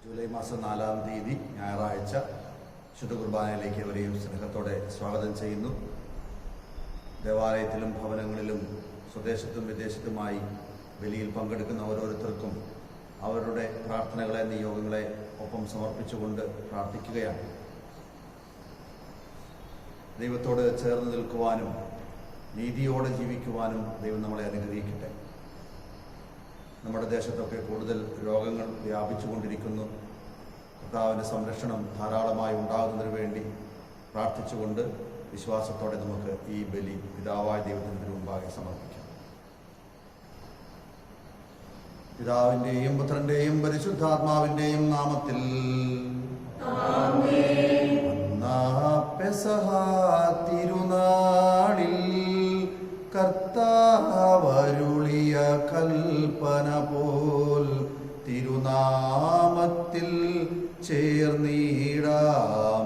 July മാസം 4-ാം തീയതി ഞായറാഴ്ച ശുദ്ധ കുർബാനയിലേക്ക് അവരെയും സ്നേഹത്തോടെ സ്വാഗതം ചെയ്യുന്നു. ദേവാലയത്തിലും ഭവനങ്ങളിലും സ്വദേശത്തും വിദേശത്തുമായി ബലിയിൽ പങ്കെടുക്കുന്ന ഓരോരുത്തർക്കും അവരുടെ പ്രാർത്ഥനകളെ, നിയോഗങ്ങളെ ഒപ്പം സമർപ്പിച്ചുകൊണ്ട് പ്രാർത്ഥിക്കുകയാണ്. ദൈവത്തോട് ചേർന്ന് നിൽക്കുവാനും നീതിയോടെ ജീവിക്കുവാനും ദൈവം നമ്മളെ അനുഗ്രഹിക്കട്ടെ. നമ്മുടെ ദേശത്തൊക്കെ കൂടുതൽ രോഗങ്ങൾ വ്യാപിച്ചുകൊണ്ടിരിക്കുന്നു. കർത്താവിൻ്റെ സംരക്ഷണം ധാരാളമായി ഉണ്ടാകുന്നതിന് വേണ്ടി പ്രാർത്ഥിച്ചുകൊണ്ട് വിശ്വാസത്തോടെ നമുക്ക് ഈ ബലി പിതാവായ ദൈവത്തിന് മുമ്പാകെ സമർപ്പിക്കാം. പിതാവിൻ്റെയും പുത്രൻ്റെയും പരിശുദ്ധാത്മാവിൻ്റെയും നാമത്തിൽ പെസഹ തിരുനാളിൽ കർത്താവരുളിയ കൽപ്പന പോൽ തിരുനാമത്തിൽ ചേർന്നിടാം,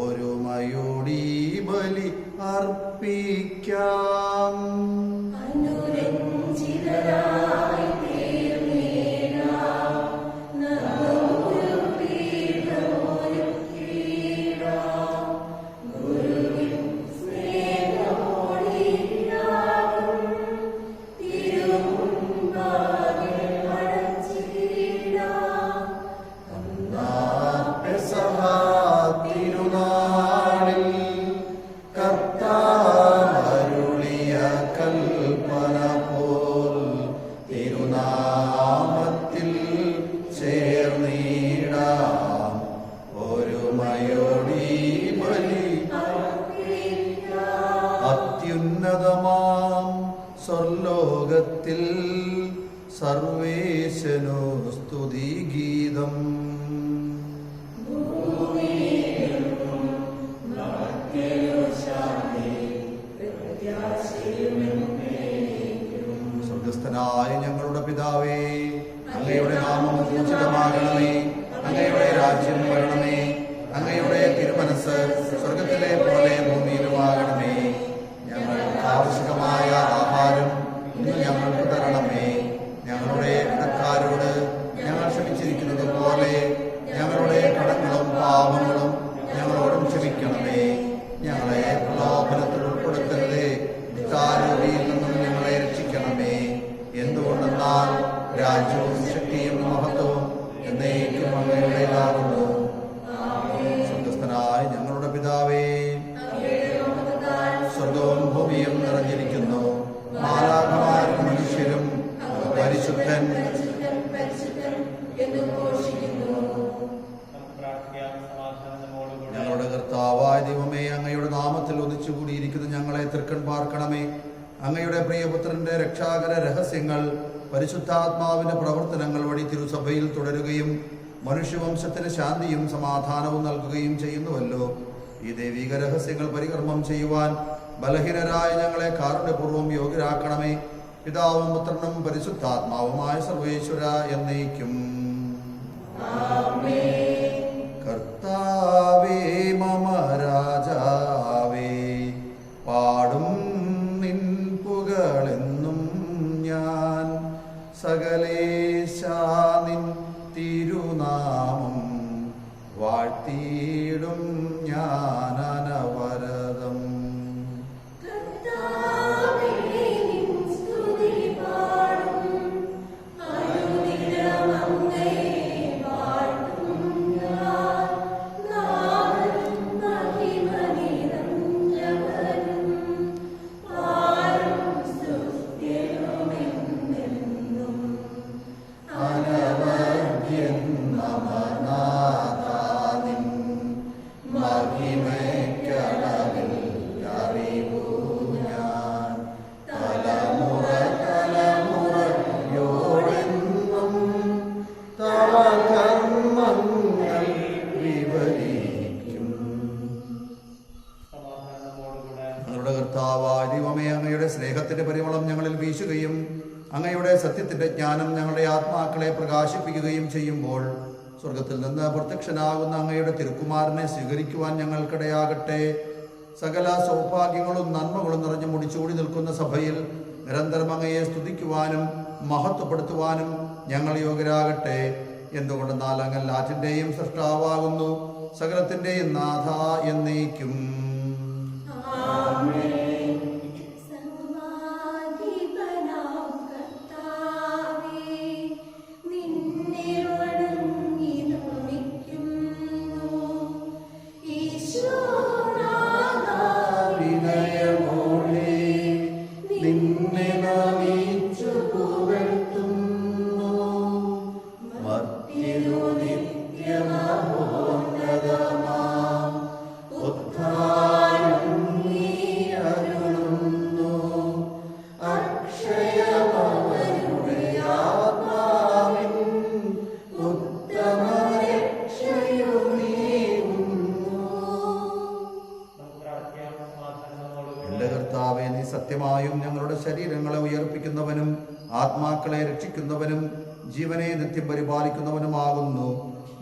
ഒരുമയോടി ബലി അർപ്പിക്കാം. അത്യുന്നതമാം സ്വർലോകത്തിൽ സർവേശനു സ്തുതിഗീതം. സ്വർഗസ്ഥനായ ഞങ്ങളുടെ പിതാവേ, അങ്ങയുടെ നാമം പൂജിതമാകണമേ, അങ്ങയുടെ രാജ്യം വരണമേ, അങ്ങയുടെ തിരുമനസ് സ്വർഗത്തിലെ പോലെ ഭൂമിയിലുമാകണമേ. ഞങ്ങൾക്ക് ആവശ്യമായ ആഹാരം ഇന്ന് ഞങ്ങൾക്ക് തരണമേ. ഞങ്ങളുടെ കടക്കാരോട് ഞങ്ങൾ ക്ഷമിച്ചിരിക്കുന്നത് പോലെ ഞങ്ങളുടെ കടങ്ങളും പാപങ്ങളും ഞങ്ങളോടും ക്ഷമിക്കണമേ. ഞങ്ങളെ പ്രലോഭനത്തിൽ ഉൾപ്പെടുത്തരുതേ, ദുഷ്ടാരൂപിയിൽ നിന്നും ഞങ്ങളെ രക്ഷിക്കണമേ. എന്തുകൊണ്ടെന്നാൽ രാജ്യവും ശക്തിയും മഹത്വവും എന്നേക്കും അങ്ങയുടേതാകുന്നു. സ്വർഗസ്ഥനായ ഞങ്ങളുടെ പിതാവേ, സ്വർഗവും ഭൂമിയും നിറഞ്ഞിരിക്കുന്നു. മാലാഖമാരും മനുഷ്യരും പരിശുദ്ധൻ ഞങ്ങളുടെ കർത്താവായ ദൈവമേ, അങ്ങയുടെ നാമത്തിൽ ഒന്നിച്ചുകൂടിയിരിക്കുന്ന ഞങ്ങളെ തൃക്കൺ പാർക്കണമേ. അങ്ങയുടെ പ്രിയപുത്രന്റെ രക്ഷാകര രഹസ്യങ്ങൾ പരിശുദ്ധാത്മാവിന്റെ പ്രവർത്തനങ്ങൾ വഴി തിരുസഭയിൽ തുടരുകയും മനുഷ്യവംശത്തിന് ശാന്തിയും സമാധാനവും നൽകുകയും ചെയ്യുന്നുവല്ലോ. ഈ ദൈവിക രഹസ്യങ്ങൾ പരികർമ്മം ചെയ്യുവാൻ ബലഹീനരായ ഞങ്ങളെ കാരുണ്യപൂർവ്വം യോഗ്യരാക്കണമേ. പിതാവും പുത്രനും പരിശുദ്ധാത്മാവുമായ സർവേശ്വര എന്നേക്കും. കർത്താവേ മമ രാജാവേ, പാടും നിൻ പുകളെന്നും ഞാൻ. സകലേശാ നിൻ തിരുനാമം വാഴ്ത്തിയിടും ഞാൻ അനവരതം. അങ്ങയുടെ സ്നേഹത്തിന്റെ പരിമളം ഞങ്ങളിൽ വീശുകയും അങ്ങയുടെ സത്യത്തിന്റെ ജ്ഞാനം ഞങ്ങളുടെ ആത്മാക്കളെ പ്രകാശിപ്പിക്കുകയും ചെയ്യുമ്പോൾ സ്വർഗത്തിൽ നിന്ന് പ്രത്യക്ഷനാകുന്ന അങ്ങയുടെ തിരുക്കുമാരനെ സ്വീകരിക്കുവാൻ ഞങ്ങൾക്കിടയാകട്ടെ. സകല സൗഭാഗ്യങ്ങളും നന്മകളും നിറഞ്ഞു മുടിച്ചുകൂടി നിൽക്കുന്ന സഭയിൽ നിരന്തരം അങ്ങയെ സ്തുതിക്കുവാനും മഹത്വപ്പെടുത്തുവാനും ഞങ്ങൾ യോഗ്യരാകട്ടെ. എന്തുകൊണ്ടെന്നാൽ അങ്ങ് എല്ലാറ്റിന്റെയും സൃഷ്ടാവാകുന്നു, സകലത്തിന്റെയും നാഥ എന്നേക്കും. സത്യമായും ഞങ്ങളുടെ ശരീരങ്ങളെ ഉയർപ്പിക്കുന്നവനും ആത്മാക്കളെ രക്ഷിക്കുന്നവനും ജീവനെ നിത്യം പരിപാലിക്കുന്നവനുമാകുന്നു.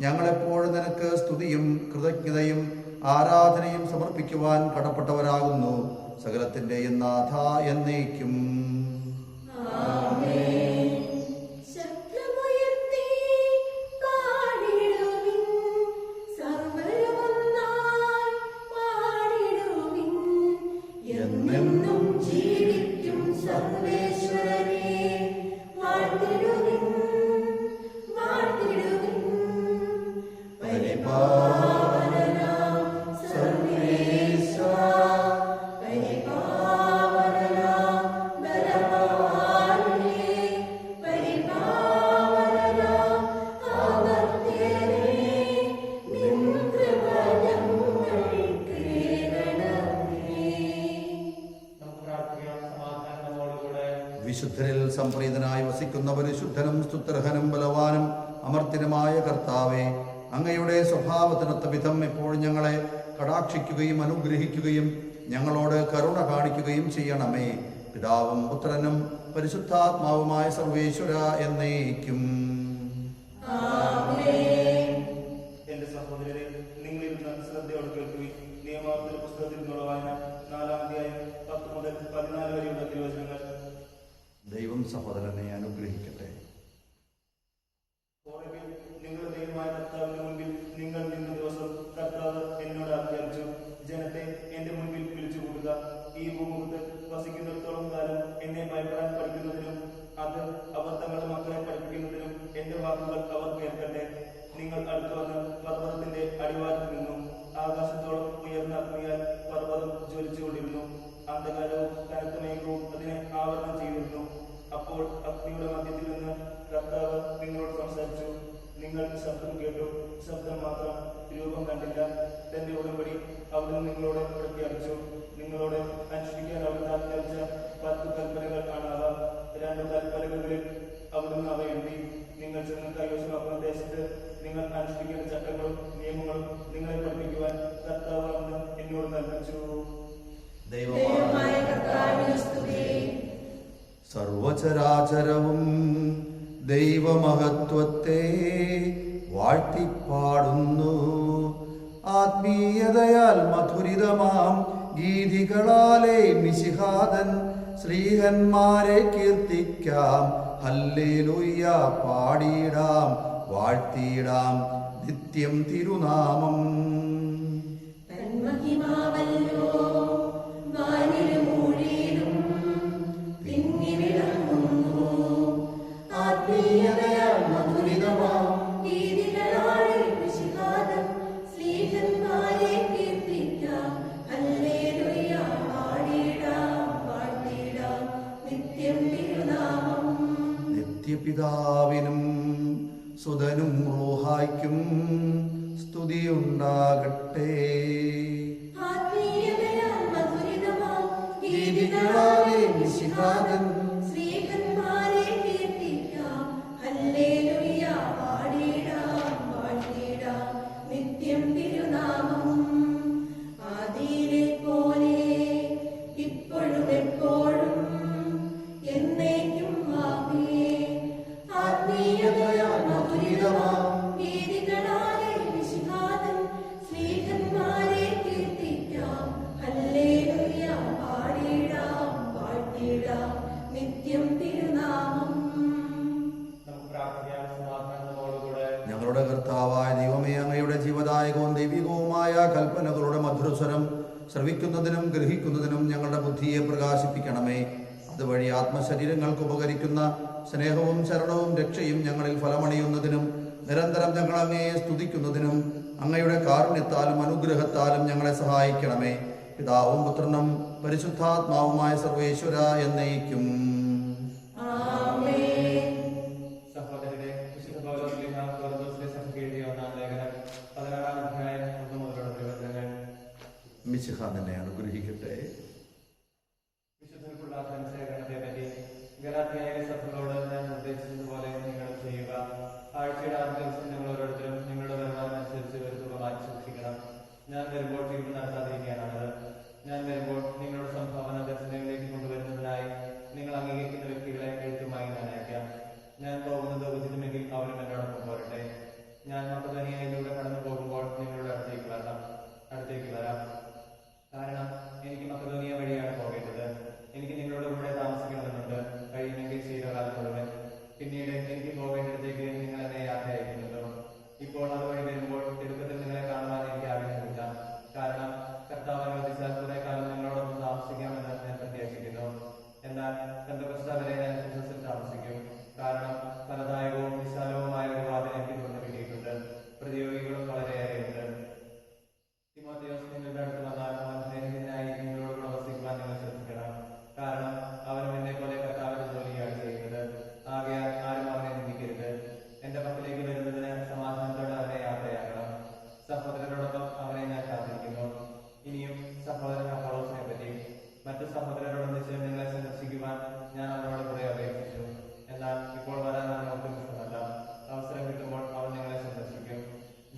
ഞങ്ങളെപ്പോഴും നിനക്ക് സ്തുതിയും കൃതജ്ഞതയും ആരാധനയും സമർപ്പിക്കുവാൻ കടപ്പെട്ടവരാകുന്നു, സകലത്തിന്റെയും നാഥ എന്നേക്കും. വിശുദ്ധരിൽ സംപ്രീതനായി വസിക്കുന്നവന് ശുദ്ധനും സ്തുത്യർഹനും ബലവാനും അമർത്യനുമായ കർത്താവേ, അങ്ങയുടെ സ്വഭാവത്തിനൊത്ത വിധം എപ്പോഴും ഞങ്ങളെ കടാക്ഷിക്കുകയും അനുഗ്രഹിക്കുകയും ഞങ്ങളോട് കരുണ കാണിക്കുകയും ചെയ്യണമേ. പിതാവും പുത്രനും പരിശുദ്ധാത്മാവുമായ സർവേശ്വര എന്നേക്കും. എന്റെ സഹോദരരെ, നിങ്ങളിരുന്ന ശ്രദ്ധയോടെ കേൾക്കുകയും നിയമാവർത്തന പുസ്തകത്തിൽ നിന്നുള്ള വായന 4-ാം അധ്യായം 10 മുതൽ 14 വരെയുള്ള തിരുവചനങ്ങൾ. ദൈവം സഹോദരനെ അനുഗ്രഹിക്കട്ടെ. നിങ്ങളുടെ ദൈവമായ കർത്താവിന്റെ മുൻപിൽ നിങ്ങൾ നിന്ന ദിവസം കർത്താവ് എന്നോട് ആജ്ഞാപിച്ചു, ജനത്തെ എന്റെ മുൻപിൽ വിളിച്ചു കൂട്ടുക. ഈ ഭൂമുഖത്ത് വസിക്കുന്നിടത്തോളം കാലം എന്നെ ഭയപ്പെടാൻ പഠിക്കുന്നതിനും അത് അവർ തങ്ങളുടെ മക്കളെ പഠിപ്പിക്കുന്നതിനും എന്റെ വാക്കുകൾ അവർ കേൾക്കട്ടെ. നിങ്ങൾ അടുത്തു വന്ന് പർവ്വതത്തിന്റെ അടിവാരത്തിൽ നിന്നും ആകാശത്തോളം ഉയർന്ന അഗ്നിയാൽ പർവ്വതം ജ്വലിച്ചുകൊണ്ടിരുന്നു. അന്ധകാരവും കനത്ത മേഘവും അതിനെ ആവരണം ചെയ്തിരുന്നു. അപ്പോൾ അഗ്നിയുടെ മധ്യത്തിൽ നിന്ന് കർത്താവ് നിങ്ങളോട് സംസാരിച്ചു. നിങ്ങൾ ശബ്ദം കേട്ടു, ശബ്ദം മാത്രം, രൂപം കണ്ടില്ല. തന്റെ ഉടമ്പടി അവിടുന്ന് നിങ്ങളോട് പ്രഖ്യാപിച്ചു. നിങ്ങളോട് അനുഷ്ഠിക്കാൻ അവിടുന്ന് ആജ്ഞാപിച്ച 10 കൽപ്പനകൾ ആണവ. 2 കൽപ്പനകളിൽ അവിടുന്ന് അവ എഴുതി. നിങ്ങൾ ചെന്ന് കൈവശമാക്കുന്ന ദേശത്ത് നിങ്ങൾ അനുഷ്ഠിക്കേണ്ട ചട്ടങ്ങളും നിയമങ്ങളും നിങ്ങളെ പഠിപ്പിക്കുവാൻ കർത്താവ് അവിടുന്ന് എന്നോട് കൽപ്പിച്ചു. സർവചരാചരവും ദൈവമഹത്വത്തെ വാഴ്ത്തിപ്പാടുന്നു. ആത്മീയതയാൽ മധുരിതമാം ഗീതികളാലെ മിശിഹാദൻ ശ്രീഹന്മാരെ കീർത്തിക്കാം. ഹല്ലേലൂയ പാടിയിടാം, വാഴ്ത്തിയിടാം നിത്യം തിരുനാമം. നിത്യപിതാവിനും സുതനും റൂഹായ്ക്കും സ്തുതിയുണ്ടാകട്ടെ. ഞങ്ങളുടെ കർത്താവായ ദൈവമേ, അങ്ങയുടെ ജീവദായകവും ദൈവികവുമായ കൽപ്പനകളുടെ മധുരസ്വരം ശ്രവിക്കുന്നതിനും ഗ്രഹിക്കുന്നതിനും ഞങ്ങളുടെ ബുദ്ധിയെ പ്രകാശിപ്പിക്കണമേ. അതുവഴി ആത്മശരീരങ്ങൾക്ക് ഉപകരിക്കുന്ന സ്നേഹവും ശരണവും രക്ഷയും ഞങ്ങളിൽ ഫലമണിയുന്നതിനും നിരന്തരം ഞങ്ങൾ അങ്ങയെ സ്തുതിക്കുന്നതിനും അങ്ങയുടെ കാരുണ്യത്താലും അനുഗ്രഹത്താലും ഞങ്ങളെ സഹായിക്കണമേ. പിതാവും പുത്രനും പരിശുദ്ധാത്മാവുമായ സർവേശ്വര എന്നേക്കും. സഹോദരരെ, വിശുദ്ധ പൗലോസ് ശ്ലീഹ കൊരിന്ത്യരെ സഭയ്ക്ക് എഴുതിയ ഒന്നാം ലേഖനം 16-ാം അധ്യായം 1 മുതലുള്ള തിരുവചനങ്ങൾ. മിശിഹ നിന്നെ അനുഗ്രഹിക്കട്ടെ. വിശുദ്ധർക്കുള്ള ധനശേഖരണത്തെ പറ്റി ഗലാത്യയിലെ സഭകളോട് ഞാൻ നിർദ്ദേശിച്ചതുപോലെ നിങ്ങൾ ചെയ്യുക. ആഴ്ചയുടെ ആദ്യ ദിവസം നിങ്ങൾ ഓരോരുത്തരും നിങ്ങളുടെ വരുമാനം അനുസരിച്ച് ഒരു തുക മാറ്റി സൂക്ഷിക്കണം. ഞാൻ വരുമ്പോൾ പിരിവ് നടത്താതിരിക്കാനാണത്. ഞാൻ വരുമ്പോൾ നിങ്ങളുടെ സംഭാവന ദർശനങ്ങളിലേക്ക് കൊണ്ടുവരുന്നതിനായി നിങ്ങൾ അംഗീകരിക്കുന്ന വ്യക്തികളെ എഴുത്തുമായി ഞാൻ അയക്കാം. ഞാൻ പോകുന്നത് ഉചിതമെങ്കിൽ അവരും എന്നോടൊപ്പം പോരട്ടെ. ഞാൻ മക്കതോനിയയിലൂടെ കടന്നു പോകുമ്പോൾ നിങ്ങളുടെ അടുത്തേക്ക് വരാം. കാരണം എനിക്ക് മക്കതോനിയ വഴിയാണ് പോകേണ്ടത്. എനിക്ക് നിങ്ങളുടെ കൂടെ താമസിക്കണമെന്നുണ്ട്, കഴിയുമെങ്കിൽ ശീതകാലം മുഴുവൻ. പിന്നീട് എനിക്ക് പോകേണ്ടതിലേക്ക് നിങ്ങൾ എന്നെ യാത്ര അയക്കുന്നുണ്ടോ? ഇപ്പോൾ അതുവഴി വരുമ്പോൾ തിടുക്കത്തിൽ നിങ്ങളെ കാണുവാൻ എനിക്ക് ആഗ്രഹമില്ല. കാരണം കർത്താവ് അനുവദിച്ചാൽ കുറെ കാലം നിങ്ങളോടൊപ്പം താമസിക്കാമെന്ന് ഞാൻ പ്രത്യാശിക്കുന്നു. എന്നാൽ പെന്തക്കോസ്ത് വരെ ഞാൻ എഫെസസിൽ താമസിക്കും. കാരണം ഫലദായകവും വിശാലവുമായ ഒരു വാതിൽ എനിക്ക് തുറന്നു കിട്ടിയിട്ടുണ്ട്. പ്രതിയോഗികളും വളരെയേറെയുണ്ട്. തിമോഥെയോസ് നിങ്ങളുടെ അടുത്ത് വന്നാൽ അവൻ സ്നേഹിതനായി നിങ്ങളോട് പ്രവർത്തിക്കുവാൻ നിങ്ങൾ ശ്രദ്ധിക്കണം. കാരണം അവനും എന്നെ പോലെ കർത്താവിന്റെ ജോലിയാണ് ചെയ്യുന്നത്. ആകയാൽ ആരും അവനെ നിന്ദിക്കരുത്. എന്റെ പക്കലേക്ക് വരുന്നതിന് സമാധാനത്തോടെ അവനെ യാത്രയാക്കണം. സഹോദരരോടൊപ്പം അവനെ ഞാൻ കാത്തിരിക്കുന്നു. ഇനിയും സഹോദരൻ അപ്പോളോസിനെ പറ്റി മറ്റു സഹോദരരോടൊന്നിച്ച് നിങ്ങളെ സന്ദർശിക്കുവാൻ ഞാൻ അവനോട് കുറെ അപേക്ഷിച്ചു. എന്നാൽ ഇപ്പോൾ വരാൻ അവൻ ഒട്ടും ഇഷ്ടമല്ല. അവസരം കിട്ടുമ്പോൾ അവൻ നിങ്ങളെ സന്ദർശിക്കും.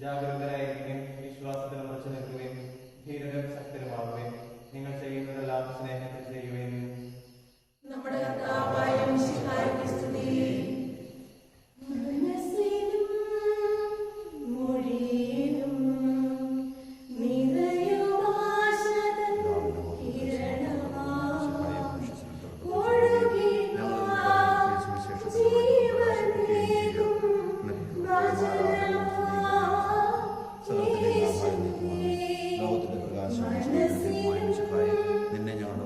ജാഗരൂകരായിരിക്കുകയും വിശ്വാസത്തിൽ ഉറച്ചു നിൽക്കുകയും ധീരരും ശക്തരുമാവുകയും നിങ്ങൾ ചെയ്യുന്നതെല്ലാം സ്നേഹത്തിൽ ചെയ്യുകയും. നമ്മുടെ കർത്താവായ മിശിഹായ്ക്ക് സ്തുതി. മനസ്സിലും മൊഴിയിലും നിറയുമാശതൻ കിരണമാം ഒഴുകിയ ജീവനേകും വചനമാം യേശുവേ. ലോകത്തിന്റെ പ്രകാശം നിന്നെ ഞങ്ങളുടെ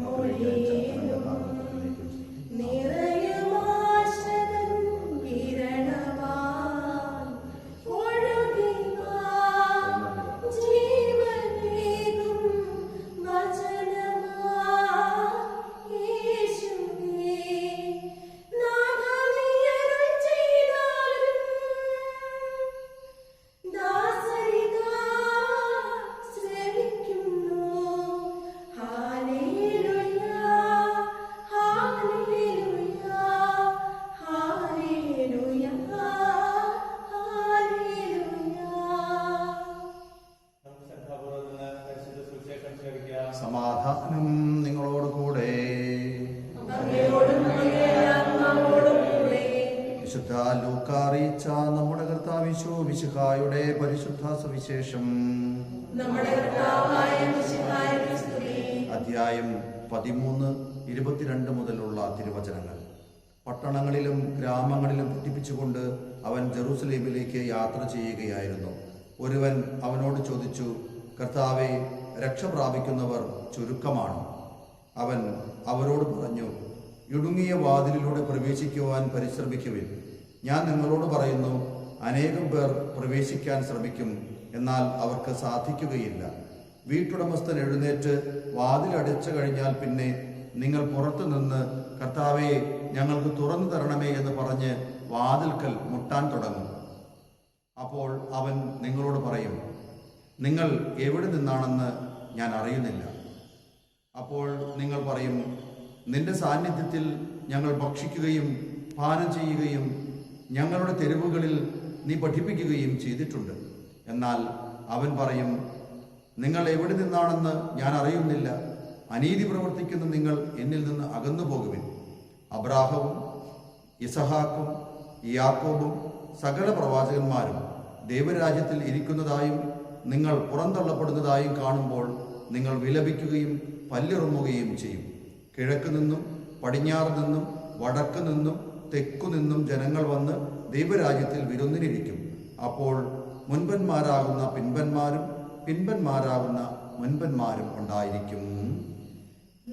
നിറയുമാശതൻ കിരണമാം ഒഴുകിയ ജീവനേകും വചനമാം യേശുവേ. നാഥനിയരുൾ ചെയ്താലും ദാസരിതാ ശ്രവിക്കുന്നു. Hallelujah, hallelujah, hallelujah, hallelujah. നമുക്ക് ശ്രദ്ധാപൂർവ്വം നിന്ന് പരിശുദ്ധ സുവിശേഷം ശ്രവിക്കാം. സമാധാനം നിങ്ങളോട് കൂടെ. അങ്ങയോടും അങ്ങയുടെ ആത്മാവോടും കൂടെ. വിശുദ്ധ ലൂക്കാ അറിയിച്ച നമ്മുടെ കർത്താവിശോ മിശിഹായുടെ പരിശുദ്ധ സുവിശേഷം. നമ്മുടെ കർത്താവായ മിശിഹായ്ക്ക് സ്തുതി. അധ്യായം 13-22 മുതലുള്ള തിരുവചനങ്ങൾ. പട്ടണങ്ങളിലും ഗ്രാമങ്ങളിലും പഠിപ്പിച്ചുകൊണ്ട് അവൻ ജെറൂസലേമിലേക്ക് യാത്ര ചെയ്യുകയായിരുന്നു. ഒരുവൻ അവനോട് ചോദിച്ചു, കർത്താവെ, രക്ഷ പ്രാപിക്കുന്നവർ ചുരുക്കമാണ്. അവൻ അവരോട് പറഞ്ഞു, ഇടുങ്ങിയ വാതിലിലൂടെ പ്രവേശിക്കുവാൻ പരിശ്രമിക്കുവിൻ. ഞാൻ നിങ്ങളോട് പറയുന്നു, അനേകം പേർ പ്രവേശിക്കാൻ ശ്രമിക്കും, എന്നാൽ അവർക്ക് സാധിക്കുകയില്ല. വീട്ടുടമസ്ഥൻ എഴുന്നേറ്റ് വാതിലടച്ചു കഴിഞ്ഞാൽ പിന്നെ നിങ്ങൾ പുറത്തു നിന്ന് കർത്താവെ, ഞങ്ങൾക്ക് തുറന്നു തരണമേ എന്ന് പറഞ്ഞ് വാതിൽക്കൽ മുട്ടാൻ തുടങ്ങും. അപ്പോൾ അവൻ നിങ്ങളോട് പറയും, നിങ്ങൾ എവിടെ നിന്നാണെന്ന് ഞാൻ അറിയുന്നില്ല. അപ്പോൾ നിങ്ങൾ പറയും, നിന്റെ സാന്നിധ്യത്തിൽ ഞങ്ങൾ ഭക്ഷിക്കുകയും പാനം ചെയ്യുകയും ഞങ്ങളുടെ തെരുവുകളിൽ നീ പഠിപ്പിക്കുകയും ചെയ്തിട്ടുണ്ട്. എന്നാൽ അവൻ പറയും, നിങ്ങൾ എവിടെ നിന്നാണെന്ന് ഞാൻ അറിയുന്നില്ല. അനീതി പ്രവർത്തിക്കുന്ന നിങ്ങൾ എന്നിൽ നിന്ന് അകന്നു പോകുവിൻ. അബ്രാഹവും ഇസഹാക്കും യാക്കോബും സകല പ്രവാചകന്മാരും ദൈവരാജ്യത്തിൽ ഇരിക്കുന്നതായും നിങ്ങൾ പുറന്തള്ളപ്പെടുന്നതായും കാണുമ്പോൾ നിങ്ങൾ വിലപിക്കുകയും പല്ലിറുമുകയും ചെയ്യും. കിഴക്ക് നിന്നും പടിഞ്ഞാറ് നിന്നും വടക്ക് നിന്നും തെക്കു നിന്നും ജനങ്ങൾ വന്ന് ദൈവരാജ്യത്തിൽ വിരുന്നിനിരിക്കും. അപ്പോൾ മുൻപന്മാരാകുന്ന പിൻപന്മാരും പിൻപന്മാരാകുന്ന മുൻപന്മാരും ഉണ്ടായിരിക്കും.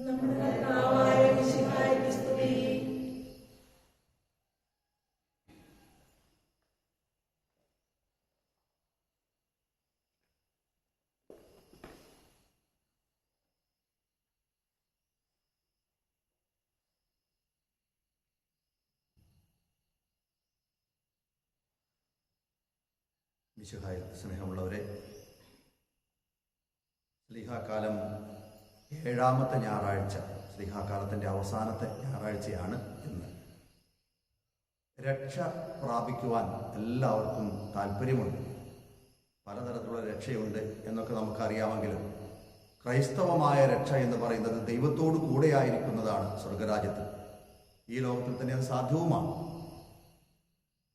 നമ്മുടെ കർത്താവായ മിശിഹായ്ക്ക് സ്തുതി. മിശിഹായിൽ സ്നേഹമുള്ളവരെ, സ്ലീഹാകാലം 7ാമത്തെ ഞായറാഴ്ച, സ്ലീഹാകാലത്തിൻ്റെ അവസാനത്തെ ഞായറാഴ്ചയാണ് ഇന്ന്. രക്ഷ പ്രാപിക്കുവാൻ എല്ലാവർക്കും താല്പര്യമുണ്ട്. പലതരത്തിലുള്ള രക്ഷയുണ്ട് എന്നൊക്കെ നമുക്കറിയാമെങ്കിലും ക്രൈസ്തവമായ രക്ഷ എന്ന് പറയുന്നത് ദൈവത്തോടു കൂടെയായിരിക്കുന്നതാണ് സ്വർഗരാജ്യത്തിൽ. ഈ ലോകത്തിൽ തന്നെ അത് സാധ്യവുമാണ്.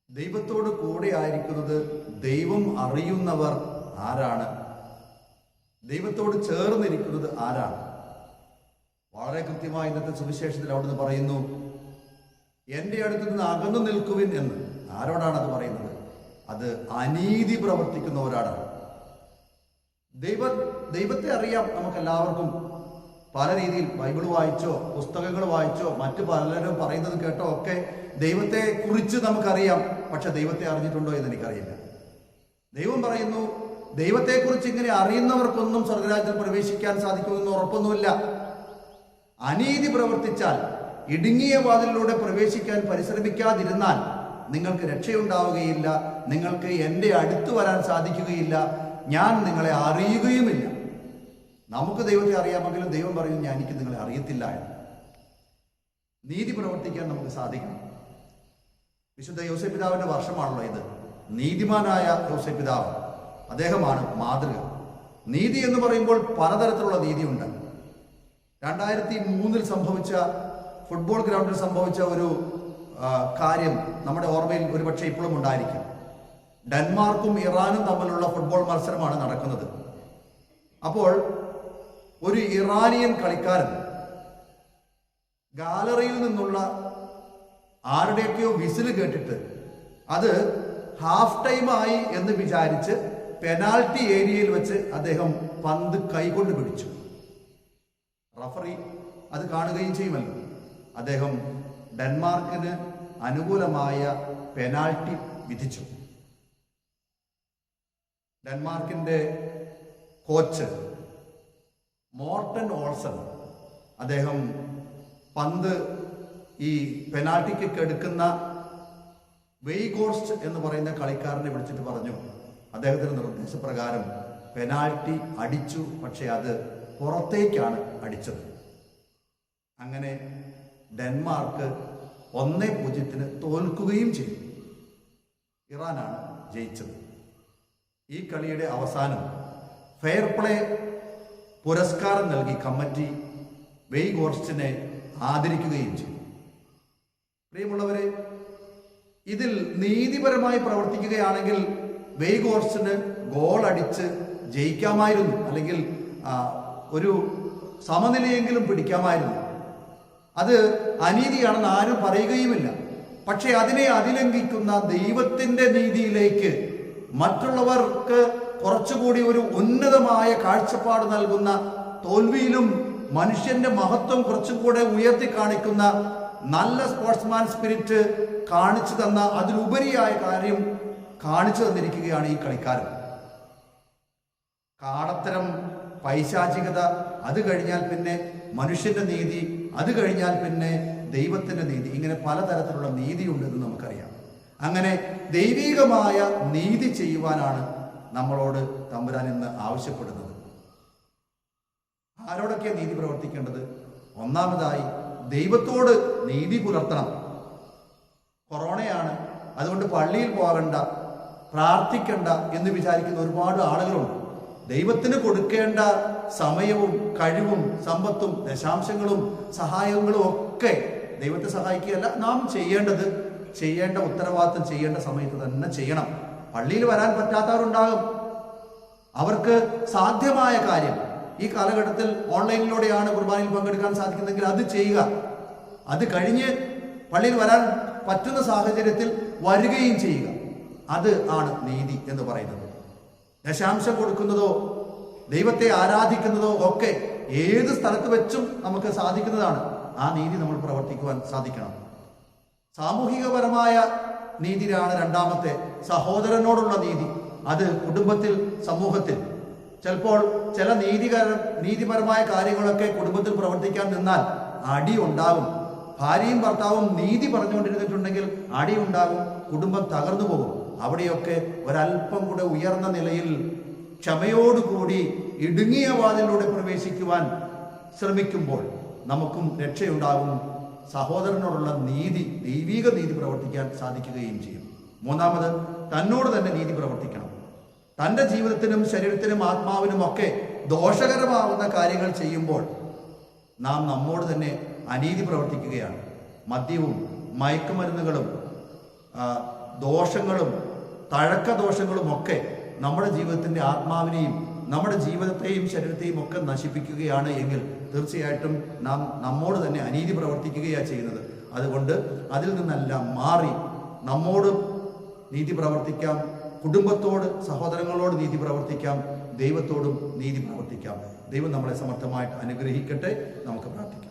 ദൈവത്തോട് കൂടെ ആയിരിക്കുന്നത് ദൈവം അറിയുന്നവർ ആരാണ്? ദൈവത്തോട് ചേർന്നിരിക്കുന്നത് ആരാണ്? വളരെ കൃത്യമായി ഇന്നത്തെ സുവിശേഷത്തിൽ അവിടുന്ന് പറയുന്നു, എൻ്റെ അടുത്ത് നിന്ന് അകന്നു നിൽക്കുവിൻ എന്ന്. ആരോടാണത് പറയുന്നത്? അത് അനീതി പ്രവർത്തിക്കുന്നവരാണ്. ദൈവത്തെ അറിയാം നമുക്കെല്ലാവർക്കും. പല രീതിയിൽ ബൈബിൾ വായിച്ചോ പുസ്തകങ്ങൾ വായിച്ചോ മറ്റു പലരും പറയുന്നത് കേട്ടോ ഒക്കെ ദൈവത്തെ കുറിച്ച് നമുക്കറിയാം. പക്ഷെ ദൈവത്തെ അറിഞ്ഞിട്ടുണ്ടോ എന്ന് എനിക്കറിയില്ല. ദൈവം പറയുന്നു, ദൈവത്തെക്കുറിച്ച് ഇങ്ങനെ അറിയുന്നവർക്കൊന്നും സ്വർഗരാജ്യത്തിൽ പ്രവേശിക്കാൻ സാധിക്കുമെന്ന് ഉറപ്പൊന്നുമില്ല. അനീതി പ്രവർത്തിച്ചാൽ, ഇടുങ്ങിയ വാതിലിലൂടെ പ്രവേശിക്കാൻ പരിശ്രമിക്കാതിരുന്നാൽ നിങ്ങൾക്ക് രക്ഷയുണ്ടാവുകയില്ല. നിങ്ങൾക്ക് എൻ്റെ അടുത്ത് വരാൻ സാധിക്കുകയില്ല. ഞാൻ നിങ്ങളെ അറിയുകയുമില്ല. നമുക്ക് ദൈവത്തെ അറിയാമെങ്കിലും ദൈവം പറയുന്നു, എനിക്ക് നിങ്ങളെ അറിയത്തില്ല എന്ന്. നീതി പ്രവർത്തിക്കാൻ നമുക്ക് സാധിക്കണം. വിശുദ്ധ യോസേപ്പ് പിതാവിന്റെ വർഷമാണല്ലോ ഇത്. നീതിമാനായ യോസേപ്പ് പിതാവ്, അദ്ദേഹമാണ് മാതൃക. നീതി എന്ന് പറയുമ്പോൾ പലതരത്തിലുള്ള നീതിയുണ്ട്. 2003 സംഭവിച്ച ഫുട്ബോൾ ഗ്രൗണ്ടിൽ സംഭവിച്ച ഒരു കാര്യം നമ്മുടെ ഓർമ്മയിൽ ഒരുപക്ഷെ ഇപ്പോഴും ഉണ്ടായിരിക്കും. ഡെൻമാർക്കും ഇറാനും തമ്മിലുള്ള ഫുട്ബോൾ മത്സരമാണ് നടക്കുന്നത്. അപ്പോൾ ഒരു ഇറാനിയൻ കളിക്കാരൻ ഗാലറിയിൽ നിന്നുള്ള ആരുടെയൊക്കെയോ വിസിൽ കേട്ടിട്ട് അത് ഹാഫ് ടൈമായി എന്ന് വിചാരിച്ച് പെനാൽറ്റി ഏരിയയിൽ വെച്ച് അദ്ദേഹം പന്ത് കൈകൊണ്ട് പിടിച്ചു. റഫറി അത് കാണുകയും ചെയ്യുമല്ലോ. അദ്ദേഹം ഡെൻമാർക്കിന് അനുകൂലമായ പെനാൽറ്റി വിധിച്ചു. ഡെൻമാർക്കിന്റെ കോച്ച് മോർട്ടൻ ഓൾസൺ, അദ്ദേഹം പന്ത് ഈ പെനാൽറ്റി കിക്ക് എടുക്കുന്ന വെയ്ഗോർസ്റ്റ് എന്ന് പറയുന്ന കളിക്കാരനെ വിളിച്ചിട്ട് പറഞ്ഞു, അദ്ദേഹത്തിന്റെ നിർദ്ദേശപ്രകാരം പെനാൽറ്റി അടിച്ചു, പക്ഷെ അത് പുറത്തേക്കാണ് അടിച്ചത്. അങ്ങനെ ഡെൻമാർക്ക് 1-0 തോൽക്കുകയും ചെയ്തു. ഇറാനാണ് ജയിച്ചത്. ഈ കളിയുടെ അവസാനം ഫെയർ പ്ലേ പുരസ്കാരം നൽകി കമ്മിറ്റി വെയ്ഗോർസ്റ്റിനെ ആദരിക്കുകയും ചെയ്തു. പ്രിയമുള്ളവരെ, ഇതിൽ നീതിപരമായി പ്രവർത്തിക്കുകയാണെങ്കിൽ വെയ്ഗോർസ്റ്റിന് ഗോൾ അടിച്ച് ജയിക്കാമായിരുന്നു, അല്ലെങ്കിൽ ഒരു സമനിലയെങ്കിലും പിടിക്കാമായിരുന്നു. അത് അനീതിയാണെന്ന് ആരും പറയുകയുമില്ല. പക്ഷെ അതിനെ അതിലംഘിക്കുന്ന ദൈവത്തിന്റെ നീതിയിലേക്ക് മറ്റുള്ളവർക്ക് കുറച്ചുകൂടി ഒരു ഉന്നതമായ കാഴ്ചപ്പാട് നൽകുന്ന, തോൽവിയിലും മനുഷ്യന്റെ മഹത്വം കുറച്ചും കൂടെ ഉയർത്തി കാണിക്കുന്ന നല്ല സ്പോർട്സ്മാൻ സ്പിരിറ്റ് കാണിച്ചു തന്ന, അതിലുപരിയായ കാര്യം കാണിച്ചു തന്നിരിക്കുകയാണ് ഈ കളിക്കാരൻ. കാടത്തരം, പൈശാചികത, അത് കഴിഞ്ഞാൽ പിന്നെ മനുഷ്യന്റെ നീതി, അത് കഴിഞ്ഞാൽ പിന്നെ ദൈവത്തിന്റെ നീതി, ഇങ്ങനെ പലതരത്തിലുള്ള നീതിയുണ്ടെന്ന് നമുക്കറിയാം. അങ്ങനെ ദൈവികമായ നീതി ചെയ്യുവാനാണ് നമ്മളോട് തമ്പുരാൻ ഇന്ന് ആവശ്യപ്പെടുന്നത്. ആരോടൊക്കെയാണ് നീതി പ്രവർത്തിക്കേണ്ടത്? ഒന്നാമതായി ദൈവത്തോട് നീതി പുലർത്തണം. കൊറോണയാണ്, അതുകൊണ്ട് പള്ളിയിൽ പോകണ്ട, പ്രാർത്ഥിക്കണ്ട എന്ന് വിചാരിക്കുന്ന ഒരുപാട് ആളുകളുണ്ട്. ദൈവത്തിന് കൊടുക്കേണ്ട സമയവും കഴിവും സമ്പത്തും ദശാംശങ്ങളും സഹായങ്ങളും ഒക്കെ ദൈവത്തെ സഹായിക്കുകയല്ല, നാം ചെയ്യേണ്ട ഉത്തരവാദിത്വം ചെയ്യേണ്ട സമയത്ത് തന്നെ ചെയ്യണം. പള്ളിയിൽ വരാൻ പറ്റാത്തവരുണ്ടാകും. അവർക്ക് സാധ്യമായ കാര്യം, ഈ കാലഘട്ടത്തിൽ ഓൺലൈനിലൂടെയാണ് കുർബാനയിൽ പങ്കെടുക്കാൻ സാധിക്കുന്നതെങ്കിൽ അത് ചെയ്യുക. അത് കഴിഞ്ഞ് പള്ളിയിൽ വരാൻ പറ്റുന്ന സാഹചര്യത്തിൽ വരികയും ചെയ്യുക. അത് ആണ് നീതി എന്ന് പറയുന്നത്. ദശാംശം കൊടുക്കുന്നതോ ദൈവത്തെ ആരാധിക്കുന്നതോ ഒക്കെ ഏത് സ്ഥലത്ത് വെച്ചും നമുക്ക് സാധിക്കുന്നതാണ്. ആ നീതി നമ്മൾ പ്രവർത്തിക്കുവാൻ സാധിക്കണം. സാമൂഹികപരമായ നീതിയാണ് രണ്ടാമത്തെ, സഹോദരനോടുള്ള നീതി. അത് കുടുംബത്തിൽ, സമൂഹത്തിൽ. ചിലപ്പോൾ ചില നീതിപരമായ കാര്യങ്ങളൊക്കെ കുടുംബത്തിൽ പ്രവർത്തിക്കാൻ നിന്നാൽ അടി ഉണ്ടാകും. ഭാര്യയും ഭർത്താവും നീതി പറഞ്ഞുകൊണ്ടിരുന്നിട്ടുണ്ടെങ്കിൽ അടി ഉണ്ടാകും, കുടുംബം തകർന്നു പോകും. അവിടെയൊക്കെ ഒരല്പം കൂടെ ഉയർന്ന നിലയിൽ ക്ഷമയോടുകൂടി ഇടുങ്ങിയ വാതിലൂടെ പ്രവേശിക്കുവാൻ ശ്രമിക്കുമ്പോൾ നമുക്കും രക്ഷയുണ്ടാകും. സഹോദരനോടുള്ള നീതി, ദൈവിക നീതി പ്രവർത്തിക്കാൻ സാധിക്കുകയും ചെയ്യും. മൂന്നാമത്, തന്നോട് തന്നെ നീതി പ്രവർത്തിക്കണം. തൻ്റെ ജീവിതത്തിനും ശരീരത്തിനും ആത്മാവിനും ഒക്കെ ദോഷകരമാവുന്ന കാര്യങ്ങൾ ചെയ്യുമ്പോൾ നാം നമ്മോട് തന്നെ അനീതി പ്രവർത്തിക്കുകയാണ്. മദ്യവും മയക്കുമരുന്നുകളും ദോഷങ്ങളും തഴക്കദോഷങ്ങളും ഒക്കെ നമ്മുടെ ജീവിതത്തിൻ്റെ ആത്മാവിനെയും നമ്മുടെ ജീവിതത്തെയും ശരീരത്തെയും ഒക്കെ നശിപ്പിക്കുകയാണ് എങ്കിൽ തീർച്ചയായിട്ടും നാം നമ്മോട് തന്നെ അനീതി പ്രവർത്തിക്കുകയാണ് ചെയ്യുന്നത്. അതുകൊണ്ട് അതിൽ നിന്നെല്ലാം മാറി നമ്മോട് നീതി പ്രവർത്തിക്കാം, കുടുംബത്തോട്, സഹോദരങ്ങളോട് നീതി പ്രവർത്തിക്കാം, ദൈവത്തോടും നീതി പ്രവർത്തിക്കാം. ദൈവം നമ്മളെ സമർത്ഥമായിട്ട് അനുഗ്രഹിക്കട്ടെ. നമുക്ക് പ്രാർത്ഥിക്കാം.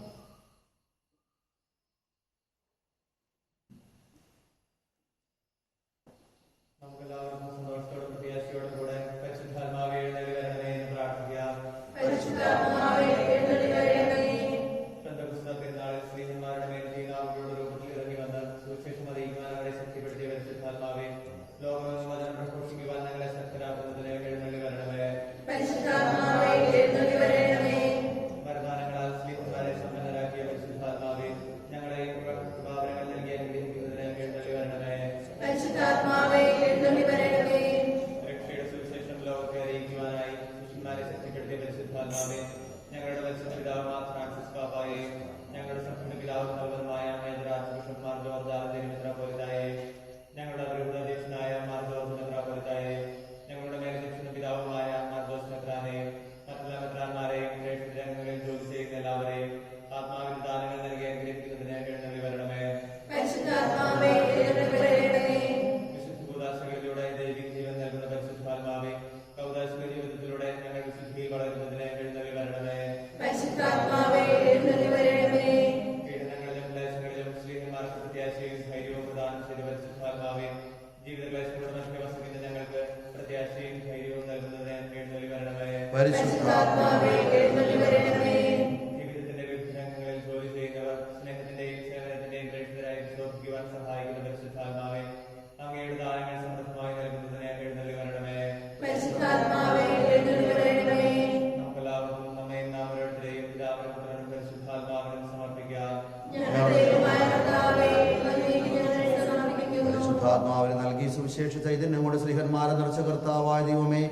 പരിശുദ്ധാത്മാവിനെ നൽകി സുവിശേഷ ചൈതന്യം കൊണ്ട് ശ്രീഹന്മാരെ നിറച്ച കർത്താവായ ദൈവമേ,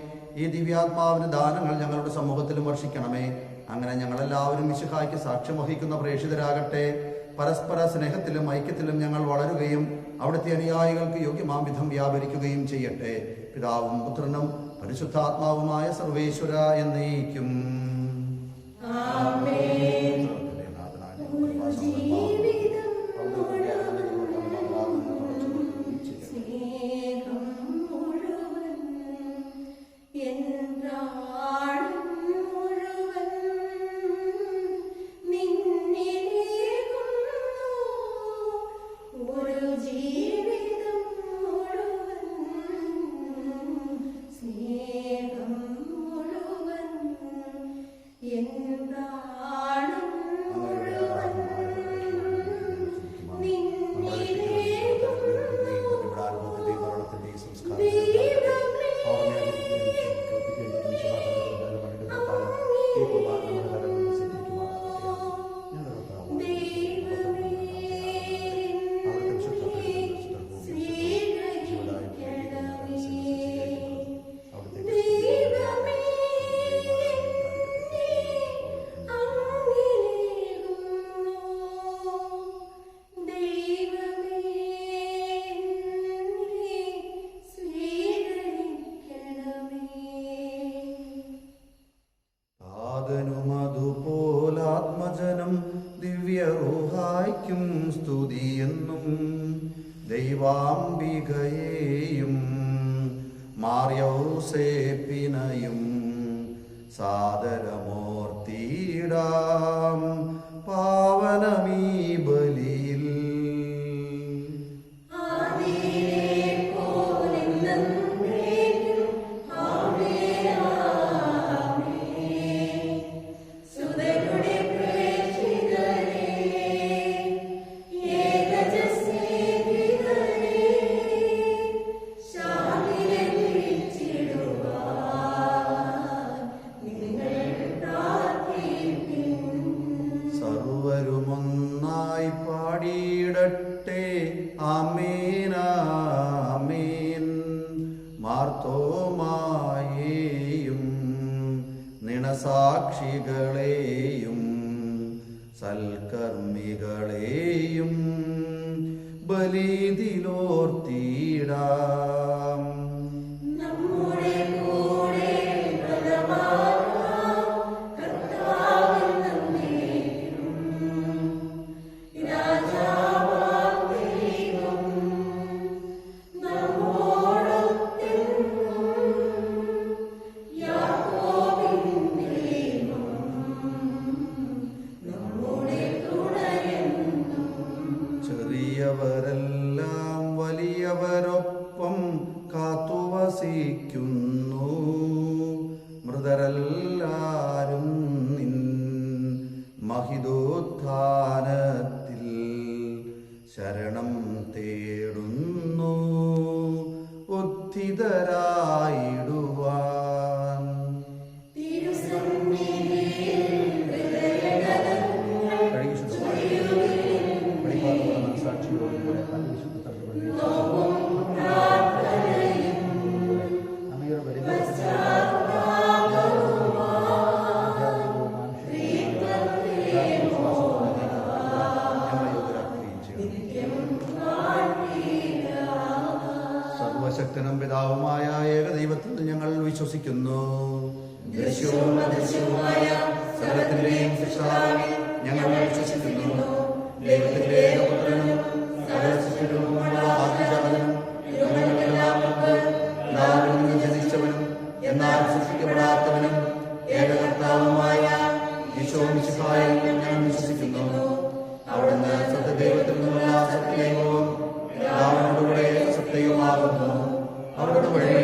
ഈ ദിവ്യാത്മാവിന്റെ ദാനങ്ങൾ ഞങ്ങളുടെ സമൂഹത്തിലും വർഷിക്കണമേ. അങ്ങനെ ഞങ്ങളെല്ലാവരും മിശിഹായ്ക്ക് സാക്ഷ്യം വഹിക്കുന്ന പ്രേക്ഷിതരാകട്ടെ. പരസ്പര സ്നേഹത്തിലും ഐക്യത്തിലും ഞങ്ങൾ വളരുകയും അവിടുത്തെ അനുയായികൾക്ക് യോഗ്യമാം വിധം വ്യാപരിക്കുകയും ചെയ്യട്ടെ. പിതാവും പുത്രനും പരിശുദ്ധാത്മാവുമായ സർവേശ്വര എന്നേക്കും. അതുപോലാത്മജനം ദിവ്യറൂഹായ്ക്കും സ്തുതിയെന്നും ദൈവാംബികയെയും മാർയൗസേപ്പിനയും സാദരമൂർത്തിയിടാം പാവനമീ ബലിയിൽ. സർവരുമൊന്നായി പാടിയിടട്ടെ ആമേൻ ആമേൻ. മാർത്തോമായേയും നിണസാക്ഷികളെയും സൽക്കർമ്മികളെയും ബലിതിലോർത്തിയിടാം. ചെറിയവരെല്ലാം വലിയവരൊപ്പം കാത്തുവസിക്കുന്നു. മൃതരെല്ലാരും നിൻ മഹിതോത്ഥാനത്തിൽ ശരണം തേടുന്നു ഉദ്ധിതരായിടുവാൻ. സർവശക്തനും പിതാവുമായ ഏകദൈവത്തിൽ ഞങ്ങൾ വിശ്വസിക്കുന്നു. ദൃശ്യവും അദൃശ്യവുമായ സകലത്തിന്റെയും സൃഷ്ടാവിൽ ഞങ്ങൾ വിശ്വസിക്കുന്നു. ദൈവത്തിന്റെ ഏകപുത്രനും സകല സൃഷ്ടികൾക്കുമുള്ള ആദ്യജാതനും ഞങ്ങൾക്കെല്ലാം മുമ്പ് പിതാവിൽ നിന്ന് ജനിച്ചവനും എന്നാൽ സൃഷ്ടിക്കപ്പെടാത്തവനും ഏകകർത്താവുമായ ഈശോമിശിഹായിൽ ഞങ്ങൾ വിശ്വസിക്കുന്നു. അവിടുന്ന് സത്യദൈവത്തിൽ നിന്നുള്ള സത്യദൈവവും പിതാവിനോടുകൂടെ സത്യവുമാകുന്നു. അവിടുന്ന് വഴി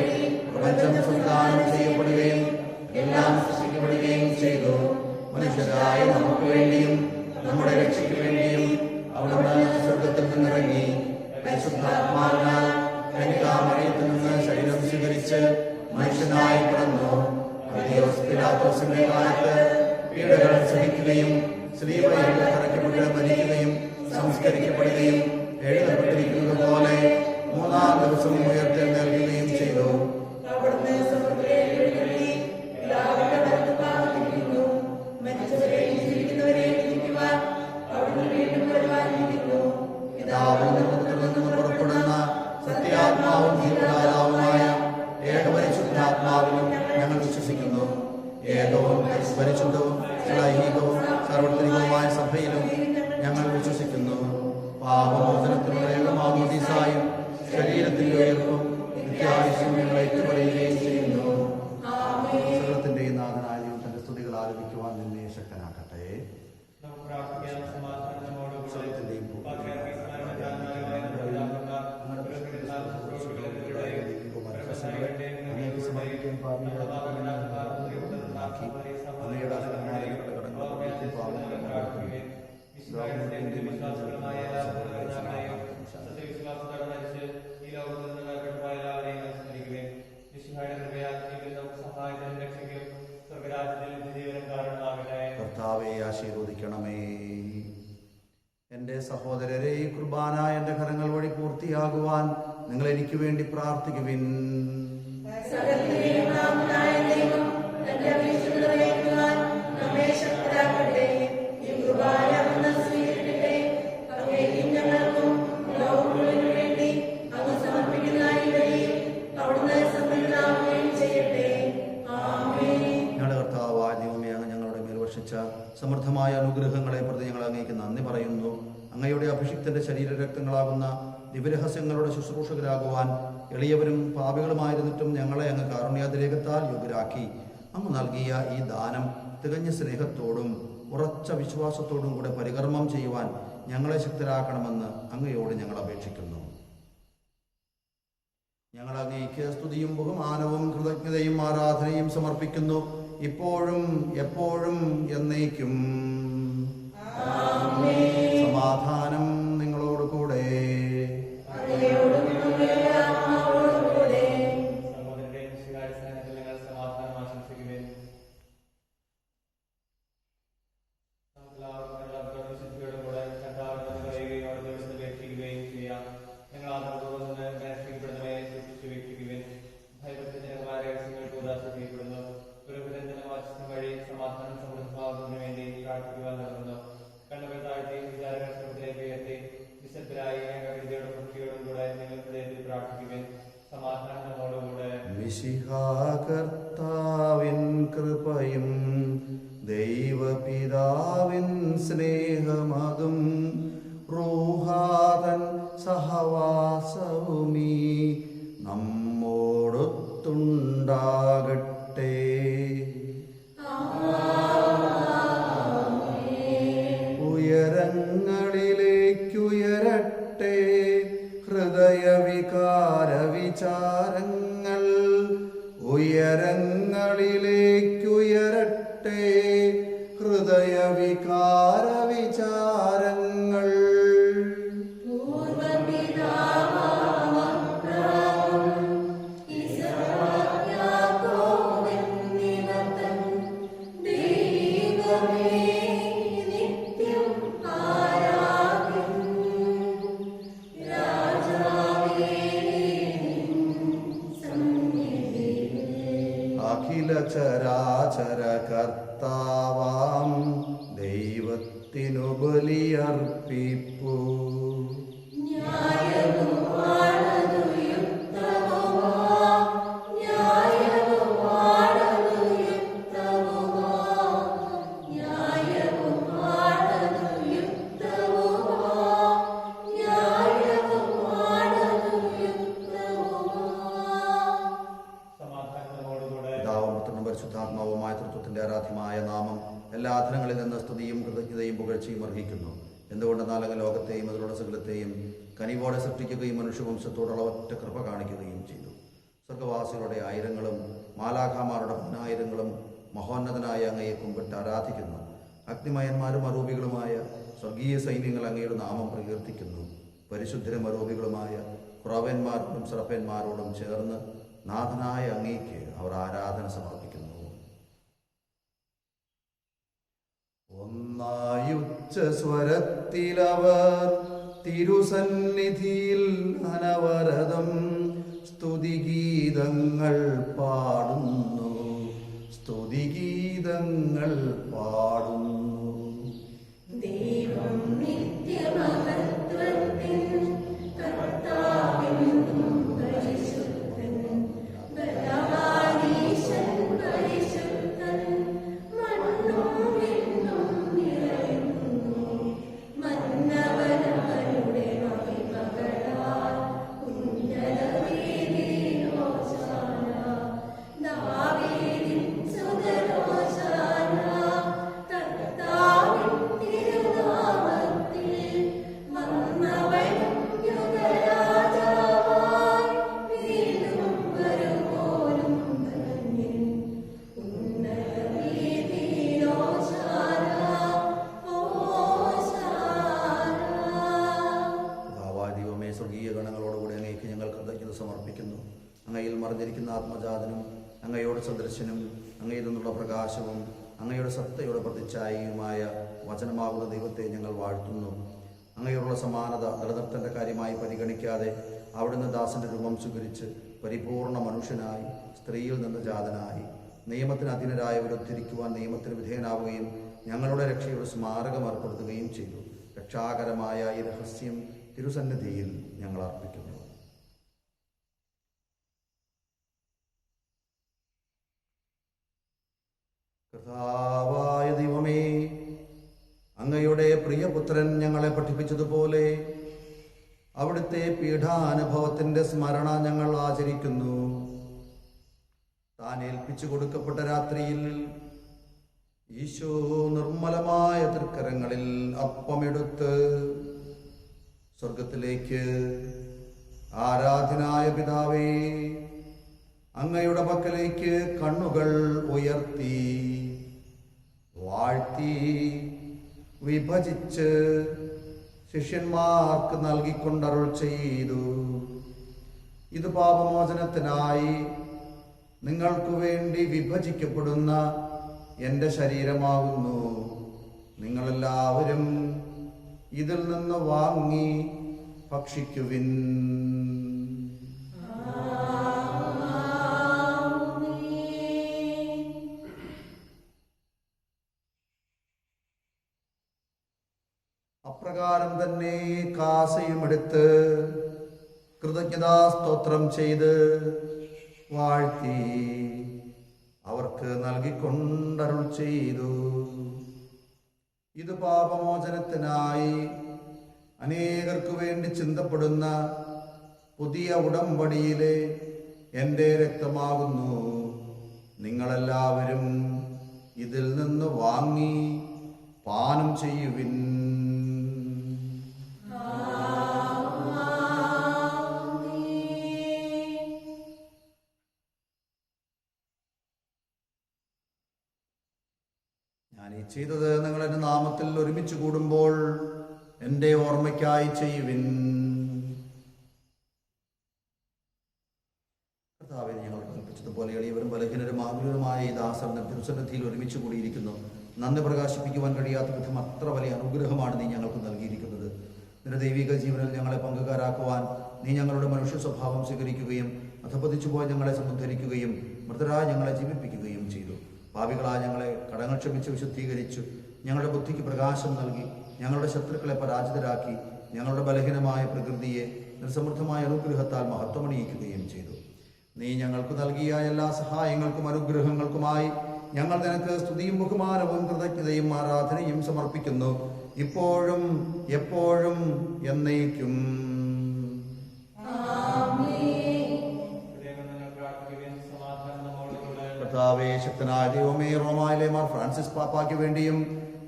പ്രപഞ്ചം സംവിധാനം ചെയ്യപ്പെടുകയും എല്ലാം സൃഷ്ടിക്കപ്പെടുകയും ചെയ്തു. മനുഷ്യരായ നമുക്ക് വേണ്ടിയും നമ്മുടെ രക്ഷയ്ക്ക് വേണ്ടിയും അവിടുന്ന് സ്വർഗത്തിൽ നിന്നിറങ്ങി പരിശുദ്ധാത്മാവിനാൽ കന്യകാമറിയത്തിൽ നിന്ന് ശരീരം സ്വീകരിച്ച് മനുഷ്യനായി പിറന്നു. പിലാത്തോസിന്റെ കാലത്ത് പീഡകൾ സഹിക്കുകയും ശ്രീവയിൽ തറയ്ക്കപ്പെട്ട് മരിക്കുകയും സംസ്കരിക്കപ്പെടുകയും എഴുതപ്പെട്ടിരിക്കുന്നത് പോലെ മൂന്നാം ദിവസം ഉയർത്തെഴുന്നേൽക്കുകയും ചെയ്തു. പിതാവിൽ നിന്ന് പുറപ്പെടുന്ന സത്യാത്മാവും ജീവദാതാവുമായ ഏകപരിശുദ്ധാത്മാവിലും ഞങ്ങൾ വിശ്വസിക്കുന്നു. ഏകവും പരിശുദ്ധവും ശ്ലൈഹികവും സാർവത്രികവുമായ സഭയിലും ഞങ്ങൾ വിശ്വസിക്കുന്നു. പാപമോചനത്തിനുള്ള ഏകമാമോദീസായും ശരീരത്തിന്റെ ഉയർപ്പും നിത്യായുസ്സും ഞങ്ങൾ ഏറ്റുപറയുകയും ചെയ്യുന്നു. സകലത്തിന്റെയും നാഥനായ ദൈവത്തിന്റെ സ്തുതികൾ ആലപിക്കുവാൻ നിന്നെ ശക്തനാക്കട്ടെ. കർത്താവേ ആശീർവദിക്കണമേ. എന്റെ സഹോദരരെ, ഈ കുർബാന എന്റെ കരങ്ങൾ വഴി പൂർത്തിയാകുവാൻ നിങ്ങൾ എനിക്ക് വേണ്ടി പ്രാർത്ഥിക്കുവിൻ. സമൃദ്ധമായ അനുഗ്രഹങ്ങളെ പ്രതി ഞങ്ങൾ അങ്ങേക്ക് നന്ദി പറയുന്നു. അങ്ങയുടെ അഭിഷിക്തന്റെ ശരീരരക്തങ്ങളാകുന്ന ദിവ്യരഹസ്യങ്ങളുടെ ശുശ്രൂഷകരാകുവാൻ എളിയവരും പാപികളുമായിരുന്നിട്ടും ഞങ്ങളെ അങ്ങ് കാരുണ്യാതിരേകത്താൽ യോഗ്യരാക്കി. അങ്ങ് നൽകിയ ഈ ദാനം തികഞ്ഞ സ്നേഹത്തോടും ഉറച്ച വിശ്വാസത്തോടും കൂടെ പരികർമ്മം ചെയ്യുവാൻ ഞങ്ങളെ ശക്തരാക്കണമെന്ന് അങ്ങയോട് ഞങ്ങൾ അപേക്ഷിക്കുന്നു. ഞങ്ങൾ അങ്ങേക്ക് സ്തുതിയും ബഹുമാനവും കൃതജ്ഞതയും ആരാധനയും സമർപ്പിക്കുന്നു, ഇപ്പോഴും എപ്പോഴും എന്നേക്കും. സമാധാനം നിങ്ങളോട് കൂടെ. കർത്താവിൻ കൃപയും ദൈവപിതാവിൻ സ്നേഹമതും റൂഹാതൻ സഹവാസവുമീ നമ്മോടൊത്തുണ്ടാകട്ടെ. ഉയരങ്ങളിലേക്കുയരട്ടെ ഹൃദയവികാര വിചാരങ്ങൾ, ഉയരങ്ങളിലേക്കുയരട്ടെ ഹൃദയവികാര വിചാരങ്ങൾ. ചരാചര കർത്താവാം ദൈവത്തിനു ബലിയർപ്പിപ്പൂ. പരിശുദ്ധാത്മാവുമായ തൃത്വത്തിന്റെ ആരാധ്യമായ നാമം എല്ലാ അധരങ്ങളിൽ നിന്ന് സ്തുതിയും കൃതജ്ഞതയും പുകഴ്ചയും അർഹിക്കുന്നു. എന്തുകൊണ്ടെന്നാൽ അങ്ങ് ലോകത്തെയും അതിലുള്ള സകലത്തെയും കനിവോടെ സൃഷ്ടിക്കുകയും മനുഷ്യവംശത്തോടുള്ള ഒറ്റ കൃപ കാണിക്കുകയും ചെയ്തു. സ്വർഗവാസികളുടെ ആയിരങ്ങളും മാലാഖാമാരുടെ 10,000ങ്ങളും മഹോന്നതനായ അങ്ങയെ കുമ്പിട്ട് ആരാധിക്കുന്നു. അഗ്നിമയന്മാരും അരൂപികളുമായ സ്വർഗീയ സൈന്യങ്ങൾ അങ്ങയുടെ നാമം പ്രകീർത്തിക്കുന്നു. പരിശുദ്ധരും അരൂപികളുമായ കുറവന്മാരോടും ശ്രപ്പന്മാരോടും ചേർന്ന് നാഥനായ അങ്ങേക്ക് അവർ ആരാധന സമർപ്പിക്കുന്നു. ഒന്നായുച്ച സ്വരത്തിലവർ തിരുസന്നിധിയിൽ അനവരതം സ്തുതിഗീതങ്ങൾ പാടുന്നു, സ്തുതിഗീതങ്ങൾ പാടുന്നു. ദൈവം നിത്യമഹത്വത്തിൻ കർത്താവിൻ പരിശുദ്ധൻ, ബലവാനീശൻ പരിശുദ്ധൻ, മണ്ണും വിണ്ണും നിറയുന്നു. മന്നവനവരുടെ മഹിമകളാൽ ഉന്നതവേദിയിൽ ഹോശാന, ദാവീദിൻ സുതൻ ഹോശാന. കർത്താവിൻ തിരുനാമത്തിൽ വന്നവനും യുഗരാജാവായി വീണ്ടും വരുവോനും ധന്യൻ. ഉന്നതവേദിയിൽ ഹോശാന, ഹോശാന. കർത്താവായ ദൈവമേ, സ്വർഗീയ ഗണങ്ങളോടുകൂടി അങ്ങേക്ക് ഞങ്ങൾ കൃതജ്ഞത സമർപ്പിക്കുന്നു. അങ്ങയിൽ മറിഞ്ഞിരിക്കുന്ന ആത്മജാതനും അങ്ങയുടെ സദൃശനും അങ്ങയിൽ നിന്നുള്ള പ്രകാശവും അങ്ങയുടെ സത്തയുടെ പ്രതിച്ഛായയുമായ വചനമാകുന്ന ദൈവത്തെ ഞങ്ങൾ വാഴ്ത്തുന്നു. അങ്ങയോടുള്ള സമാനത നിലനിർത്തേണ്ട കാര്യമായി പരിഗണിക്കാതെ അവിടുന്ന് ദാസന്റെ രൂപം സ്വീകരിച്ച് പരിപൂർണ മനുഷ്യനായി സ്ത്രീയിൽ നിന്ന് ജാതനായി നിയമത്തിന് അധീനരായവരൊത്തിരിക്കുവാൻ നിയമത്തിന് വിധേയനാവുകയും ഞങ്ങളുടെ രക്ഷയുടെ സ്മാരകം ഏർപ്പെടുത്തുകയും ചെയ്തു. രക്ഷാകരമായ ഈ രഹസ്യം തിരുസന്നിധിയിൽ ഞങ്ങൾ അർപ്പിക്കുന്നു. കർത്താവായ ദൈവമേ, അങ്ങയുടെ പ്രിയപുത്രൻ ഞങ്ങളെ പഠിപ്പിച്ചതുപോലെ അവിടുത്തെ പീഠാനുഭവത്തിന്റെ സ്മരണ ഞങ്ങൾ ആചരിക്കുന്നു. താൻ ഏൽപ്പിച്ചു കൊടുക്കപ്പെട്ട രാത്രിയിൽ ഈശോ നിർമ്മലമായ തൃക്കരങ്ങളിൽ അപ്പമെടുത്ത് സ്വർഗത്തിലേക്ക്, ആരാധനായ പിതാവേ, അങ്ങയുടെ പക്കലേക്ക് കണ്ണുകൾ ഉയർത്തി വാഴ്ത്തി വിഭജിച്ച് ശിഷ്യന്മാർക്ക് നൽകിക്കൊണ്ടരുൾ ചെയ്തു. ഇത് പാപമോചനത്തിനായി നിങ്ങൾക്ക് വേണ്ടി വിഭജിക്കപ്പെടുന്ന എൻ്റെ ശരീരമാകുന്നു. നിങ്ങളെല്ലാവരും ഇതിൽ നിന്ന് വാങ്ങി ഭക്ഷിക്കുവിൻ. അപ്രകാരം തന്നെ കാസയുമെടുത്ത് കൃതജ്ഞതാസ്തോത്രം ചെയ്ത് വാഴ്ത്തി അവർക്ക് നൽകിക്കൊണ്ടരുൾ ചെയ്തു. ഇത് പാപമോചനത്തിനായി അനേകർക്ക് വേണ്ടി ചിന്തപ്പെടുന്ന പുതിയ ഉടമ്പടിയിലെ എൻ്റെ രക്തമാകുന്നു. നിങ്ങളെല്ലാവരും ഇതിൽ നിന്ന് വാങ്ങി പാനം ചെയ്യുവിൻ. ഞാൻ ഈ ചെയ്തത് നിങ്ങൾ എൻ്റെ നാമത്തിൽ ഒരുമിച്ച് കൂടുമ്പോൾ എൻ്റെ ഓർമ്മയ്ക്കായി ചെയ്യുവിൻ. കർത്താവേ, ഞങ്ങൾ കൽപ്പിച്ചതുപോലെ എളിയവരും ബലഹീനരും ആകുലരുമായ ഈ ദാസർ തിരുസന്നിധിയിൽ ഒരുമിച്ച് കൂടിയിരിക്കുന്നു. നന്ദി പ്രകാശിപ്പിക്കുവാൻ കഴിയാത്ത വിധം അത്ര വലിയ അനുഗ്രഹമാണ് നീ ഞങ്ങൾക്ക് നൽകിയിരിക്കുന്നത്. നിന്റെ ദൈവിക ജീവനിൽ ഞങ്ങളെ പങ്കുകാരാക്കുവാൻ നീ ഞങ്ങളുടെ മനുഷ്യ സ്വഭാവം സ്വീകരിക്കുകയും അധപതിച്ചു പോയി ഞങ്ങളെ സമുദ്ധരിക്കുകയും മൃതരായ ഞങ്ങളെ ജീവിപ്പിക്കുകയും ചെയ്തു. പാപികളായ ഞങ്ങളെ കടങ്ങൾ ക്ഷമിച്ച് വിശുദ്ധീകരിച്ചു. ഞങ്ങളുടെ ബുദ്ധിക്ക് പ്രകാശം നൽകി ഞങ്ങളുടെ ശത്രുക്കളെ പരാജിതരാക്കി ഞങ്ങളുടെ ബലഹീനമായ പ്രകൃതിയെ നിർസമൃദ്ധമായ അനുഗ്രഹത്താൽ മഹത്വമണിയിക്കുകയും ചെയ്തു. നീ ഞങ്ങൾക്ക് നൽകിയ എല്ലാ സഹായങ്ങൾക്കും അനുഗ്രഹങ്ങൾക്കുമായി ഞങ്ങൾ നിനക്ക് സ്തുതിയും ബഹുമാനവും കൃതജ്ഞതയും ആരാധനയും സമർപ്പിക്കുന്നു, ഇപ്പോഴും എപ്പോഴും എന്നേക്കും. കർത്താവേ, ശക്തനായ ദൈവമേ, റോമായിലെ മാർ ഫ്രാൻസിസ് പാപ്പായ്ക്ക് വേണ്ടിയും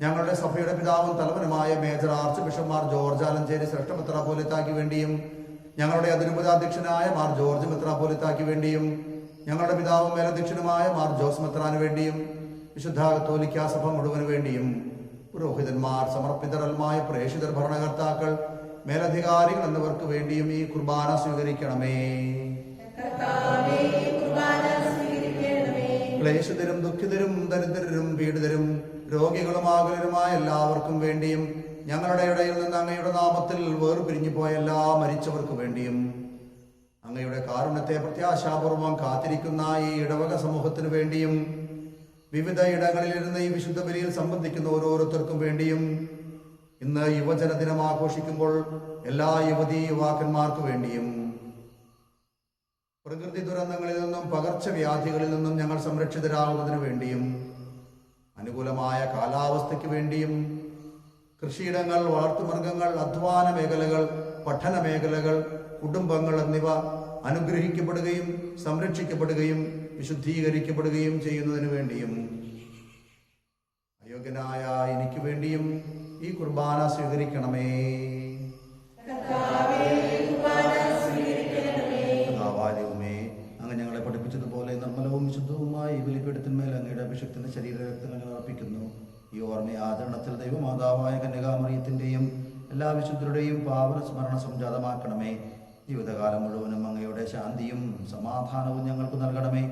ഞങ്ങളുടെ സഭയുടെ പിതാവും തലവനുമായ major archbishop Mar George Alencherry ശ്രേഷ്ഠ മെത്രാപ്പോലീത്തായ്ക്ക് വേണ്ടിയും ഞങ്ങളുടെ അതിരൂപതാധ്യക്ഷനായ മാർ ജോർജ് മെത്രാപ്പോലീത്തായ്ക്ക് വേണ്ടിയും ഞങ്ങളുടെ പിതാവും മേലധ്യക്ഷനുമായ മാർ ജോസ് മെത്രാന് വേണ്ടിയും വിശുദ്ധ കത്തോലിക്കാ സഭ മുഴുവന് വേണ്ടിയും പുരോഹിതന്മാർ, സമർപ്പിതരൽമായ പ്രേക്ഷിതർ, ഭരണകർത്താക്കൾ, മേലധികാരികൾ എന്നിവർക്ക് വേണ്ടിയും ഈ കുർബാന സ്വീകരിക്കണമേ. ക്ലേശിതരും ദുഃഖിതരും ദരിദ്രരും പീഡിതരും രോഗികളും ആകുലരുമായ എല്ലാവർക്കും വേണ്ടിയും ഞങ്ങളുടെ ഇടയിൽ നിന്ന് അങ്ങയുടെ നാമത്തിൽ വേർപിരിഞ്ഞു പോയ എല്ലാ മരിച്ചവർക്ക് വേണ്ടിയും അങ്ങയുടെ കാരുണ്യത്തെ പ്രത്യാശാപൂർവം കാത്തിരിക്കുന്ന ഈ ഇടവക സമൂഹത്തിനു വേണ്ടിയും വിവിധ ഇടങ്ങളിലിരുന്ന് ഈ വിശുദ്ധ ബലിയിൽ സംബന്ധിക്കുന്ന ഓരോരുത്തർക്കും വേണ്ടിയും ഇന്ന് യുവജന ദിനം ആഘോഷിക്കുമ്പോൾ എല്ലാ യുവതീ യുവാക്കന്മാർക്ക് വേണ്ടിയും പ്രകൃതി ദുരന്തങ്ങളിൽ നിന്നും പകർച്ചവ്യാധികളിൽ നിന്നും ഞങ്ങൾ സംരക്ഷിതരാകുന്നതിന് വേണ്ടിയും അനുകൂലമായ കാലാവസ്ഥയ്ക്ക് വേണ്ടിയും കൃഷിയിടങ്ങൾ, വളർത്തുമൃഗങ്ങൾ, അധ്വാന മേഖലകൾ, പഠന മേഖലകൾ, കുടുംബങ്ങൾ എന്നിവ അനുഗ്രഹിക്കപ്പെടുകയും സംരക്ഷിക്കപ്പെടുകയും വിശുദ്ധീകരിക്കപ്പെടുകയും ചെയ്യുന്നതിന് വേണ്ടിയും അയോഗ്യനായ എനിക്ക് വേണ്ടിയും ഈ കുർബാന സ്വീകരിക്കണമേ. കർത്താവേ, അങ്ങ് ഞങ്ങളെ പഠിപ്പിച്ചതുപോലെ നിർമ്മലവും വിശുദ്ധവുമായ ഈ ബലിപീഠത്തിന്മേൽ അങ്ങയുടെ അഭിഷേകത്തിന്റെ ശരീരരക്തങ്ങൾ അർപ്പിക്കുന്നു. ഈ ഓർമ്മയാചരണത്തിൽ ദൈവമാതാവായ കന്യകാമറിയത്തിന്റെയും എല്ലാ വിശുദ്ധരുടെയും പാവന സ്മരണ സംജാതമാക്കണമേ. ജീവിതകാലം മുഴുവനും അങ്ങയുടെ ശാന്തിയും സമാധാനവും ഞങ്ങൾക്ക് നൽകണമേ.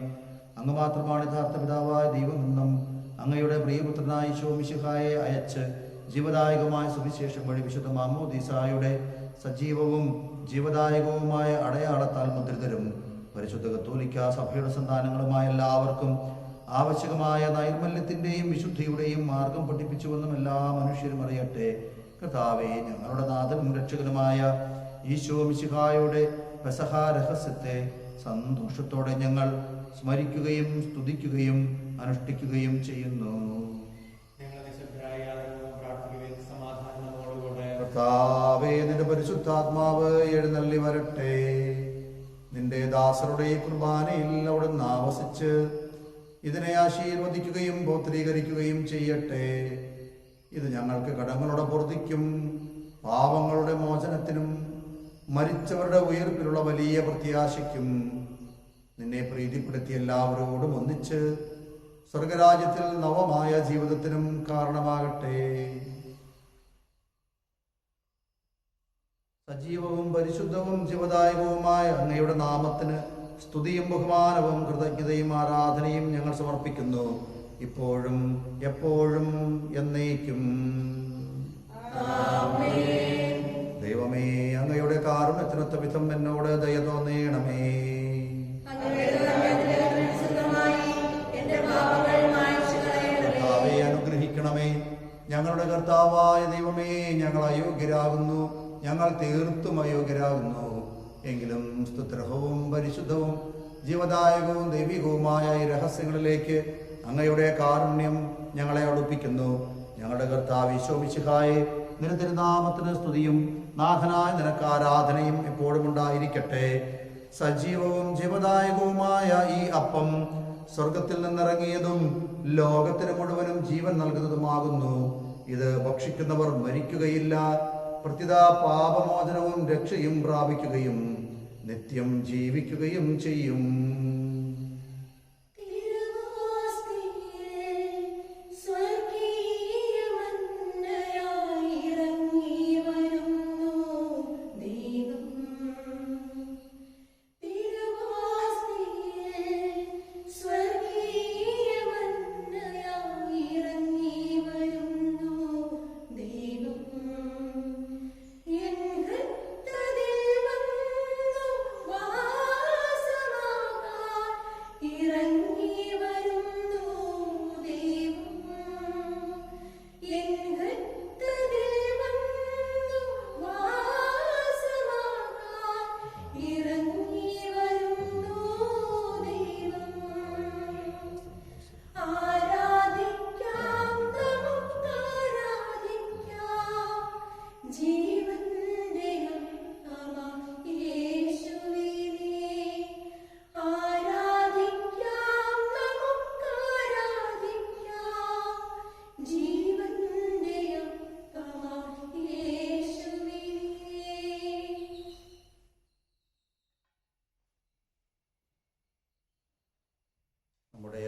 അങ്ങ് മാത്രമാണ് യഥാർത്ഥ പിതാവായ ദൈവമെന്നും അങ്ങയുടെ പ്രിയപുത്രനായ ഈശോ മിശിഹായെ അയച്ച് ജീവദായകമായ സുവിശേഷം വഴി വിശുദ്ധ മാമോദീസായുടെ സജീവവും ജീവദായകവുമായ അടയാളത്താൽ മുദ്രിതരും പരിശുദ്ധ കത്തോലിക്കാ സഭയുടെ സന്താനങ്ങളുമായ എല്ലാവർക്കും ആവശ്യകമായ നൈർമല്യത്തിന്റെയും വിശുദ്ധിയുടെയും മാർഗം പഠിപ്പിച്ചുവെന്നും എല്ലാ മനുഷ്യരും അറിയട്ടെ. കർത്താവേ, ഞങ്ങളുടെ നാഥനും രക്ഷകനുമായ ഈശോ മിശിഹായുടെ പെസഹ രഹസ്യത്തെ സന്തോഷത്തോടെ ഞങ്ങൾ സ്മരിക്കുകയും സ്തുതിക്കുകയും അനുഷ്ഠിക്കുകയും ചെയ്യുന്നു. കർത്താവേ, നിന്റെ പരിശുദ്ധാത്മാവ് എഴുന്നള്ളി വരട്ടെ. നിന്റെ ദാസരുടെ കുർബാനയിൽ അവിടുന്ന് ആവസിച്ച് ഇതിനെ ആശീർവദിക്കുകയും പൗത്രീകരിക്കുകയും ചെയ്യട്ടെ. ഇത് ഞങ്ങൾക്ക് കടങ്ങളുടെ പൂർത്തിക്കും പാവങ്ങളുടെ മോചനത്തിനും മരിച്ചവരുടെ ഉയർപ്പിലുള്ള വലിയ പ്രത്യാശയ്ക്കും നിന്നെ പ്രീതിപ്പെടുത്തി എല്ലാവരോടും ഒന്നിച്ച് സ്വർഗരാജ്യത്തിൽ നവമായ ജീവിതത്തിനും കാരണമാകട്ടെ. സജീവവും പരിശുദ്ധവും ജീവദായകവുമായ അങ്ങയുടെ നാമത്തിന് സ്തുതിയും ബഹുമാനവും കൃതജ്ഞതയും ആരാധനയും ഞങ്ങൾ സമർപ്പിക്കുന്നു, ഇപ്പോഴും എപ്പോഴും എന്നേക്കും. ദൈവമേ, അങ്ങയുടെ കാരുണ്യത്തിനൊത്ത വിധം എന്നോട് ദയ തോന്നേണമേ. കർത്താവേ, അനുഗ്രഹിക്കണമേ. ഞങ്ങളുടെ കർത്താവായ ദൈവമേ, ഞങ്ങൾ അയോഗ്യരാകുന്നു, ഞങ്ങൾ തീർത്തും അയോഗ്യരാകുന്നു. എങ്കിലും സ്തുത്യർഹവും പരിശുദ്ധവും ജീവദായകവും ദൈവികവുമായ ഈ രഹസ്യങ്ങളിലേക്ക് അങ്ങയുടെ കാരുണ്യം ഞങ്ങളെ അടുപ്പിക്കുന്നു. ഞങ്ങളുടെ കർത്താവ് ഈശോ മിശിഹായെ, നിന്റെ തിരുനാമത്തിന് സ്തുതിയും നാഥനായ നിനക്ക് ആരാധനയും എപ്പോഴും ഉണ്ടായിരിക്കട്ടെ. സജീവവും ജീവദായകവുമായ ഈ അപ്പം സ്വർഗത്തിൽ നിന്നിറങ്ങിയതും ലോകത്തിന് മുഴുവനും ജീവൻ നൽകുന്നതുമാകുന്നു. ഇത് ഭക്ഷിക്കുന്നവർ മരിക്കുകയില്ല, പ്രത്യുത പാപമോചനവും രക്ഷയും പ്രാപിക്കുകയും നിത്യം ജീവിക്കുകയും ചെയ്യും.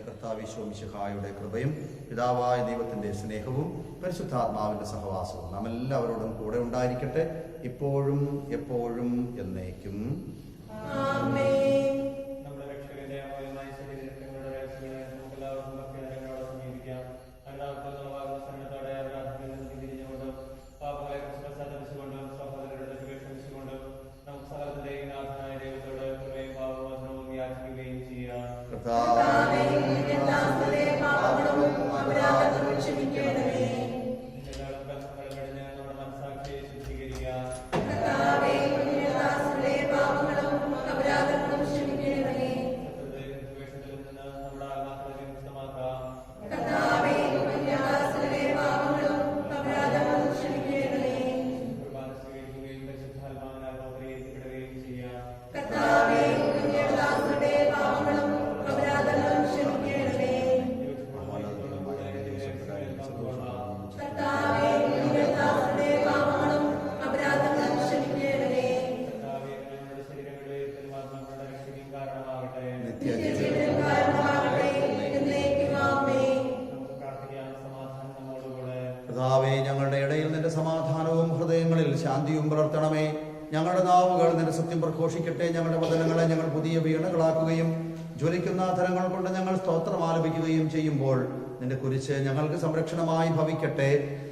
കർത്താവ് മിശിഹായുടെ കൃപയും പിതാവായ ദൈവത്തിന്റെ സ്നേഹവും പരിശുദ്ധാത്മാവിന്റെ സഹവാസവും നാം എല്ലാവരോടും കൂടെ ഉണ്ടായിരിക്കട്ടെ, ഇപ്പോഴും എപ്പോഴും എന്നേക്കും. കർത്താവേ, ഞങ്ങളുടെ ഇടയിൽ നിന്റെ സമാധാനവും ഹൃദയങ്ങളിൽ ശാന്തിയും പുലർത്തണമേ. ഞങ്ങളുടെ നാവുകൾ നിന്റെ സത്യം പ്രഘോഷിക്കട്ടെ. ഞങ്ങളുടെ വചനങ്ങളെ ഞങ്ങൾ പുതിയ വീണകളാക്കുകയും ജ്വലിക്കുന്ന ധനങ്ങൾ കൊണ്ട് ഞങ്ങൾ സ്തോത്രം ആലപിക്കുകയും ചെയ്യുമ്പോൾ നിന്റെ കുരിശ് ഞങ്ങൾക്ക് സംരക്ഷണമായി ഭവിക്കട്ടെ.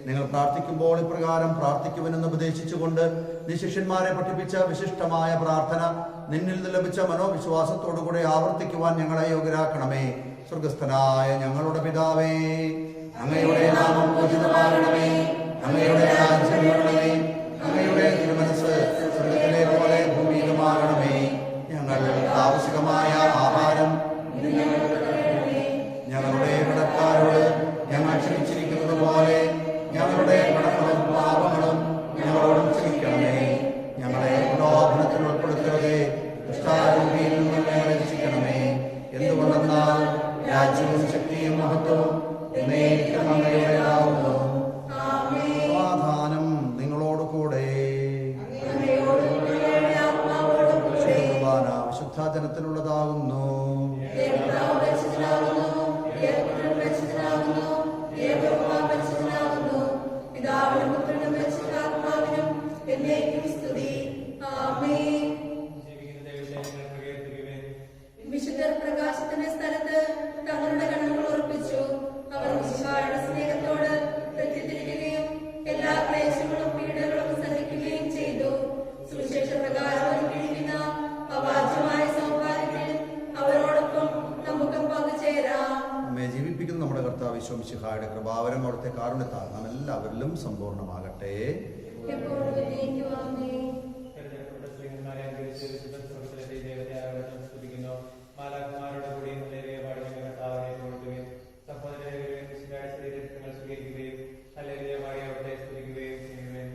നിങ്ങൾ പ്രാർത്ഥിക്കുമ്പോൾ ഇപ്രകാരം പ്രാർത്ഥിക്കുവനെന്ന് ഉപദേശിച്ചുകൊണ്ട് നീ ശിഷ്യന്മാരെ പഠിപ്പിച്ച വിശിഷ്ടമായ പ്രാർത്ഥന നിന്നിൽ നിന്ന് ലഭിച്ച മനോവിശ്വാസത്തോടുകൂടെ ആവർത്തിക്കുവാൻ ഞങ്ങളെ യോഗ്യരാക്കണമേ. സ്വർഗസ്ഥനായ ഞങ്ങളുടെ പിതാവേ, അങ്ങയുടെ നാമം പൂജിതമാകണമേ. അങ്ങയുടെ രാജ്യം വരണമേ. അങ്ങയുടെ തിരുമനസ് സ്വർഗത്തിലെ പോലെ ഭൂമിയിലുമാകണമേ. ഞങ്ങൾക്ക് ആവശ്യമായ ആഹാരം ഞങ്ങളുടെ കടക്കാരോട് ഞങ്ങൾ ക്ഷമിച്ചിരിക്കുന്നത് പോലെ ഞങ്ങളുടെ കടങ്ങളും പാപങ്ങളും ഞങ്ങളോട് രാജ്യവും ശക്തിയും മഹത്വവും എന്നേക്കും അങ്ങയുടേതാകുന്നു. സമാധാനം നിങ്ങളോടുകൂടെ. കുർബാന വിശുദ്ധ ജനത്തിലുള്ളതാകുന്നു. വിശുദ്ധർ പ്രകാശത്തിന്റെ സ്ഥലത്ത് തങ്ങളുടെ കണ്ണുകൾ ഉറപ്പിച്ചു. അവർ മിശിഹായുടെ സ്നേഹത്തോട് പ്രത്യത്തിരിക്കുകയും എല്ലാ ക്ലേശങ്ങളും പീഡകളും സഹിക്കുകയും ചെയ്തു. സുവിശേഷ പ്രകാരം ഒരുക്കിയിരിക്കുന്ന അവാച്യമായ സൗഭാഗ്യത്തിൽ അവരോടൊപ്പം നമുക്കും പങ്കുചേരാം. നമ്മെ ജീവിപ്പിക്കുന്ന നമ്മുടെ കർത്താവ് ഈശോ മിശിഹായുടെ കൃപാവരം അവിടുത്തെ കാരുണ്യത്താൽ നാം എല്ലാവരിലും സമ്പൂർണ്ണമാകട്ടെ. എപ്പോഴും എന്നേക്കും ആമേൻ. മാലാഖമാരുടെ കൂടിയും ഹല്ലേലൂയ പാടി കർത്താവിനെ പുകഴ്ത്തുകയും സഹോദരരെ ശരീരങ്ങൾ സ്വീകരിക്കുകയും ഹല്ലേലൂയ പാടി അവിടുത്തെ സ്തുതിക്കുകയും ചെയ്യുകയും.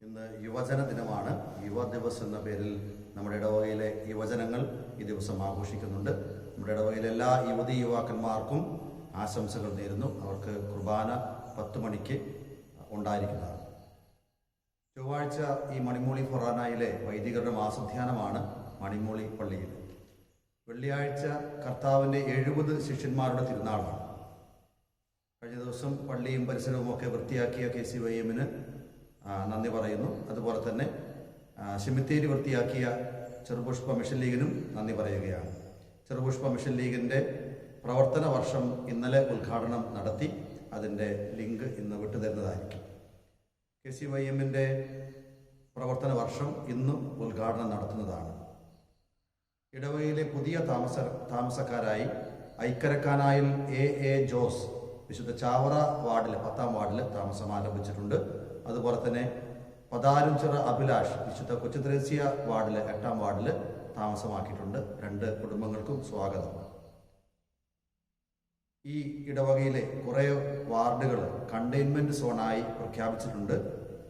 ഇന്ന് യുവജന ദിനമാണ്. യുവ ദിവസ് എന്ന പേരിൽ നമ്മുടെ ഇടവകയിലെ യുവജനങ്ങൾ ഈ ദിവസം ആഘോഷിക്കുന്നുണ്ട്. നമ്മുടെ ഇടവകയിലെ എല്ലാ യുവതി യുവാക്കന്മാർക്കും ആശംസകൾ നേരുന്നു. അവർക്ക് കുർബാന 10 മണിക്ക് ഉണ്ടായിരിക്കുന്നതാണ്. ചൊവ്വാഴ്ച ഈ മണിമൂളി ഫൊറാനയിലെ വൈദികരുടെ മാസധ്യാനമാണ് മണിമൂളി പള്ളിയിൽ. വെള്ളിയാഴ്ച കർത്താവിൻ്റെ 70 ശിഷ്യന്മാരുടെ തിരുനാളാണ്. കഴിഞ്ഞ ദിവസം പള്ളിയും പരിസരവും ഒക്കെ വൃത്തിയാക്കിയ KCYM-ന് നന്ദി പറയുന്നു. അതുപോലെ തന്നെ സെമിത്തേരി വൃത്തിയാക്കിയ ചെറുപുഷ്പ മിഷൻ ലീഗിനും നന്ദി പറയുകയാണ്. ചെറുപുഷ്പ മിഷൻ ലീഗിൻ്റെ പ്രവർത്തന വർഷം ഇന്നലെ ഉദ്ഘാടനം നടത്തി. അതിൻ്റെ ലിങ്ക് ഇന്ന് വിട്ടുതരുന്നതായിരിക്കും. KCYM-ൻ്റെ പ്രവർത്തന വർഷം ഇന്നും ഉദ്ഘാടനം നടത്തുന്നതാണ്. ഇടവകയിലെ പുതിയ താമസക്കാരായി ഐക്കരക്കാനായിൽ A ജോസ് വിശുദ്ധ ചാവറ വാർഡിൽ 10ാം വാർഡിൽ താമസം ആരംഭിച്ചിട്ടുണ്ട്. അതുപോലെ തന്നെ പതാരുംചിറ അഭിലാഷ് വിശുദ്ധ കൊച്ചുത്രേസ്യ വാർഡിൽ 8ാം വാർഡിൽ താമസമാക്കിയിട്ടുണ്ട്. 2 കുടുംബങ്ങൾക്കും സ്വാഗതം. ഈ ഇടവകയിലെ കുറേ വാർഡുകൾ കണ്ടെയ്ൻമെൻറ്റ് സോണായി പ്രഖ്യാപിച്ചിട്ടുണ്ട്.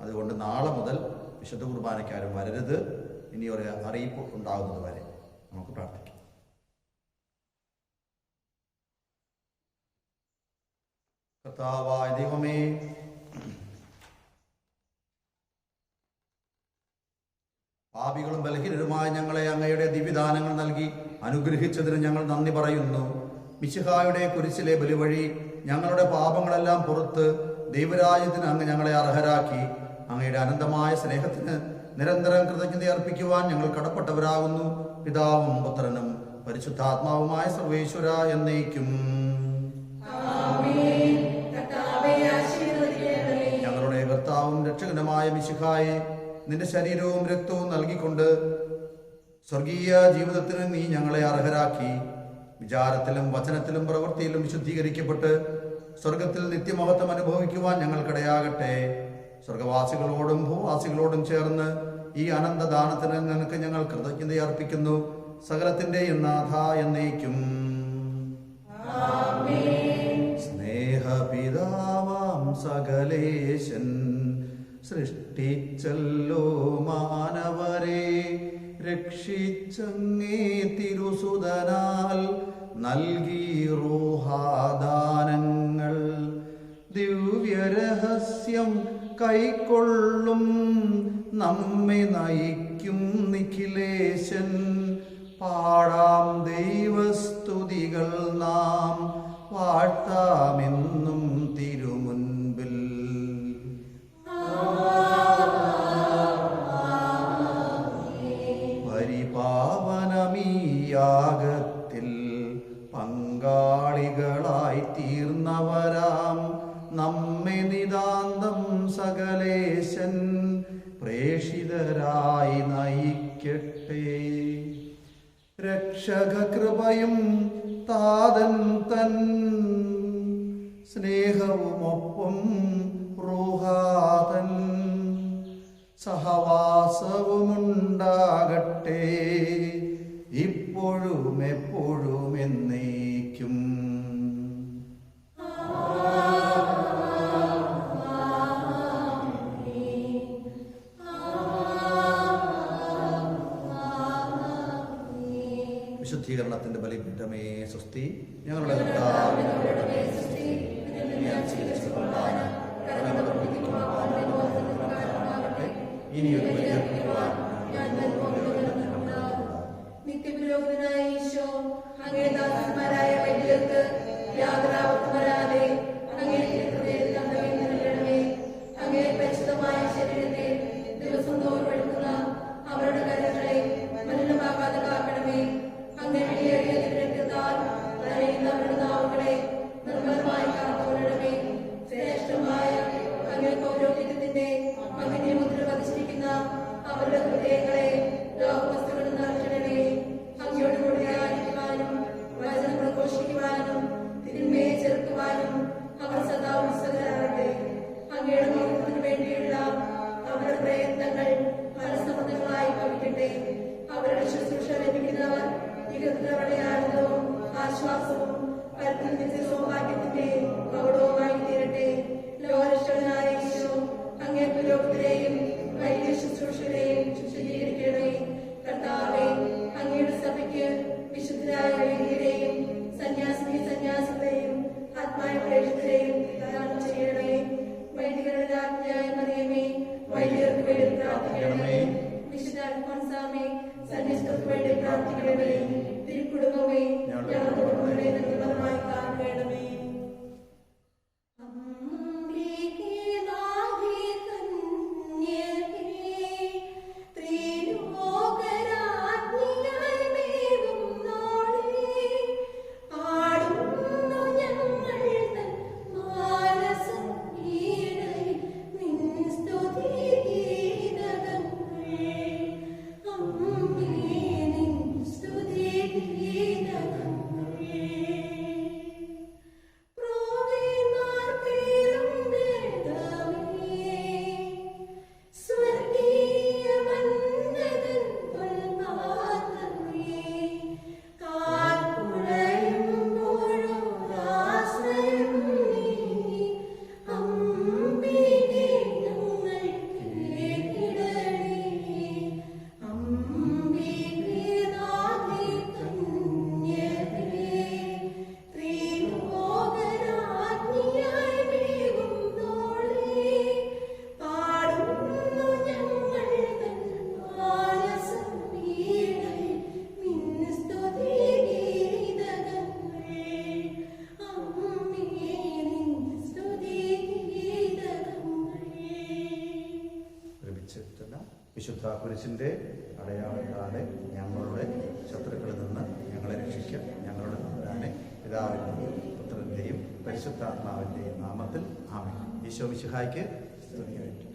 അതുകൊണ്ട് നാളെ മുതൽ വിശുദ്ധ കുർബാനയ്ക്കാരും വരരുത്. ഇനി ഒരു അറിയിപ്പ് ഉണ്ടാകുന്നത് വരെ നമുക്ക് പ്രാർത്ഥിക്കാം. കർത്താവായ ദൈവമേ, പാപികളും ബലഹീനരുമായ ഞങ്ങളെ അങ്ങയുടെ ദിവ്യദാനങ്ങൾ നൽകി അനുഗ്രഹിച്ചതിന് ഞങ്ങൾ നന്ദി പറയുന്നു. മിശിഹായുടെ കുരിശിലെ ബലിവഴി ഞങ്ങളുടെ പാപങ്ങളെല്ലാം പുറത്ത് ദൈവരാജ്യത്തിന് അങ്ങ് ഞങ്ങളെ അർഹരാക്കി. അങ്ങയുടെ അനന്തമായ സ്നേഹത്തിന് നിരന്തരം കൃതജ്ഞത അർപ്പിക്കുവാൻ ഞങ്ങൾ കടപ്പെട്ടവരാകുന്നു. പിതാവും പുത്രനും പരിശുദ്ധാത്മാവുമായ സർവേശ്വര എന്നേക്കും. ഞങ്ങളുടെ കർത്താവും രക്ഷകനുമായ മിശിഹായെ, നിന്റെ ശരീരവും രക്തവും നൽകിക്കൊണ്ട് സ്വർഗീയ ജീവിതത്തിന് നീ ഞങ്ങളെ അർഹരാക്കി. വിചാരത്തിലും വചനത്തിലും പ്രവൃത്തിയിലും വിശുദ്ധീകരിക്കപ്പെട്ട് സ്വർഗത്തിൽ നിത്യമഹത്വം അനുഭവിക്കുവാൻ ഞങ്ങൾക്കിടയാകട്ടെ. സ്വർഗവാസികളോടും ഭൂവാസികളോടും ചേർന്ന് ഈ അനന്തദാനത്തിന് നിനക്ക് ഞങ്ങൾ കൃതജ്ഞത അർപ്പിക്കുന്നു. സകലത്തിന്റെയും നാഥ എന്നേക്കും. സ്നേഹപിതാവാം സകലേശൻ സൃഷ്ടിച്ചല്ലോ മാനവരെ, രക്ഷിച്ചങ്ങേ തിരുസുതനാൽ നൽകി റൂഹാദാനങ്ങൾ. ദിവ്യരഹസ്യം കൈക്കൊള്ളും നമ്മെ നയിക്കും നിഖിലേശൻ. പാടാം ദൈവസ്തുതികൾ നാം, വാഴ്ത്താമെന്നും തിരുമുൻപിൽ. പരിപാവനമീയാഗത്തിൽ പങ്കാളികളായി തീർന്നവരാം നമ്മെ നിതാന്തം സകലേശൻ പ്രേഷിതരായി നയിക്കട്ടെ. രക്ഷകകൃപയും താതൻ തൻ സ്നേഹവുമൊപ്പം റൂഹാതൻ സഹവാസവുമുണ്ടാകട്ടെ, ഇപ്പോഴും എപ്പോഴും എന്നേക്കും. വിശുദ്ധീകരണത്തിന്റെ ബലിപീഠമേ സ്വസ്തി. ഞങ്ങളുടെ നിത്യപുരോഹിതനായ ഈശോ, അങ്ങേ ദാസന്മാരായ വൈദ്യർക്ക് യാതൊരാപത്തും വരാതെ അങ്ങേ ഹൃദയത്തിൽ നൽകണമേ. അങ്ങേ പരിശുദ്ധമായ ശരീരത്തെ ദിവസം തോറും എടുക്കുന്ന അവരുടെ കരുകളെ മലിനമാകാതെ കാക്കണമേ. അങ്ങേ വിലയേറിയ രക്തത്താൽ നനയുന്ന അവരുടെ നാവുകളെ നിർമ്മലമായി കാത്തുകൊള്ളണമേ. ശ്രേഷ്ഠമായ അങ്ങേ പൗരോഹിത്യത്തിന്റെ മകനെ മുദ്ര പതിച്ചിരിക്കുന്ന അവരുടെ ഹൃദയങ്ങളെ ലോകവസ്തുക്കളിൽ നിറയ്ക്കണമേ. അങ്ങയോട് കൂടെ ആയിരിക്കുവാനും വചനം പ്രഘോഷിക്കുവാനും തിന്മയെ ചെറുക്കുവാനും അവർ സദാ ഉത്സുകരാകട്ടെ. അങ്ങയുടെ മഹത്വത്തിന് വേണ്ടിയുള്ള അവരുടെ പ്രയത്നങ്ങൾ ഫലസമൃദ്ധങ്ങളായി ഭവിക്കട്ടെ. അവരുടെ ശുശ്രൂഷ ലഭിക്കുന്നവർ ഇകൃതരുടെ ആനന്ദവും ആശ്വാസവും പരത്തിന്റെ സൗഭാഗ്യത്തിന്റെ കവടവുമായി തീരട്ടെ. ലോകരക്ഷകനായ ഈശോ, അങ്ങേ പുരോഹിതരെയും വൈദ്യ ശുശ്രൂഷരെയും ശുദ്ധീകരിക്കണമേ. കർത്താവേ, അങ്ങയുടെ സഭയ്ക്ക് വിശുദ്ധരായ വൈദ്യരെയും സന്യാസികളെയും ആത്മായ പ്രേക്ഷിതരെയും ദാനം ചെയ്യണമേ. വൈദികരുടെ രാജ്ഞിയായ മറിയമേ, വൈദികർക്ക് വേണ്ടി പ്രാർത്ഥിക്കണമേ. വിശുദ്ധ അൽഫോൻസാമേ, സന്യസ്തർക്ക് വേണ്ടി പ്രാർത്ഥിക്കണമേ. തിരുക്കുടുംബമേ, ഞങ്ങളുടെ കുടുംബങ്ങളെ നിർമ്മലമായി കാണണമേ. സ്തുതി കുരിശിൻ്റെ അടയാളത്താലെ ഞങ്ങളുടെ ശത്രുക്കളിൽ നിന്ന് ഞങ്ങളെ രക്ഷിക്കുക. ഞങ്ങളുടെ തമ്പുരാനെ, പിതാവിൻ്റെയും പുത്രൻ്റെയും പരിശുദ്ധാത്മാവിൻ്റെയും നാമത്തിൽ ആമേൻ. ഈശോ മിശിഹായ്ക്ക് സ്തുതിയായിരിക്കും.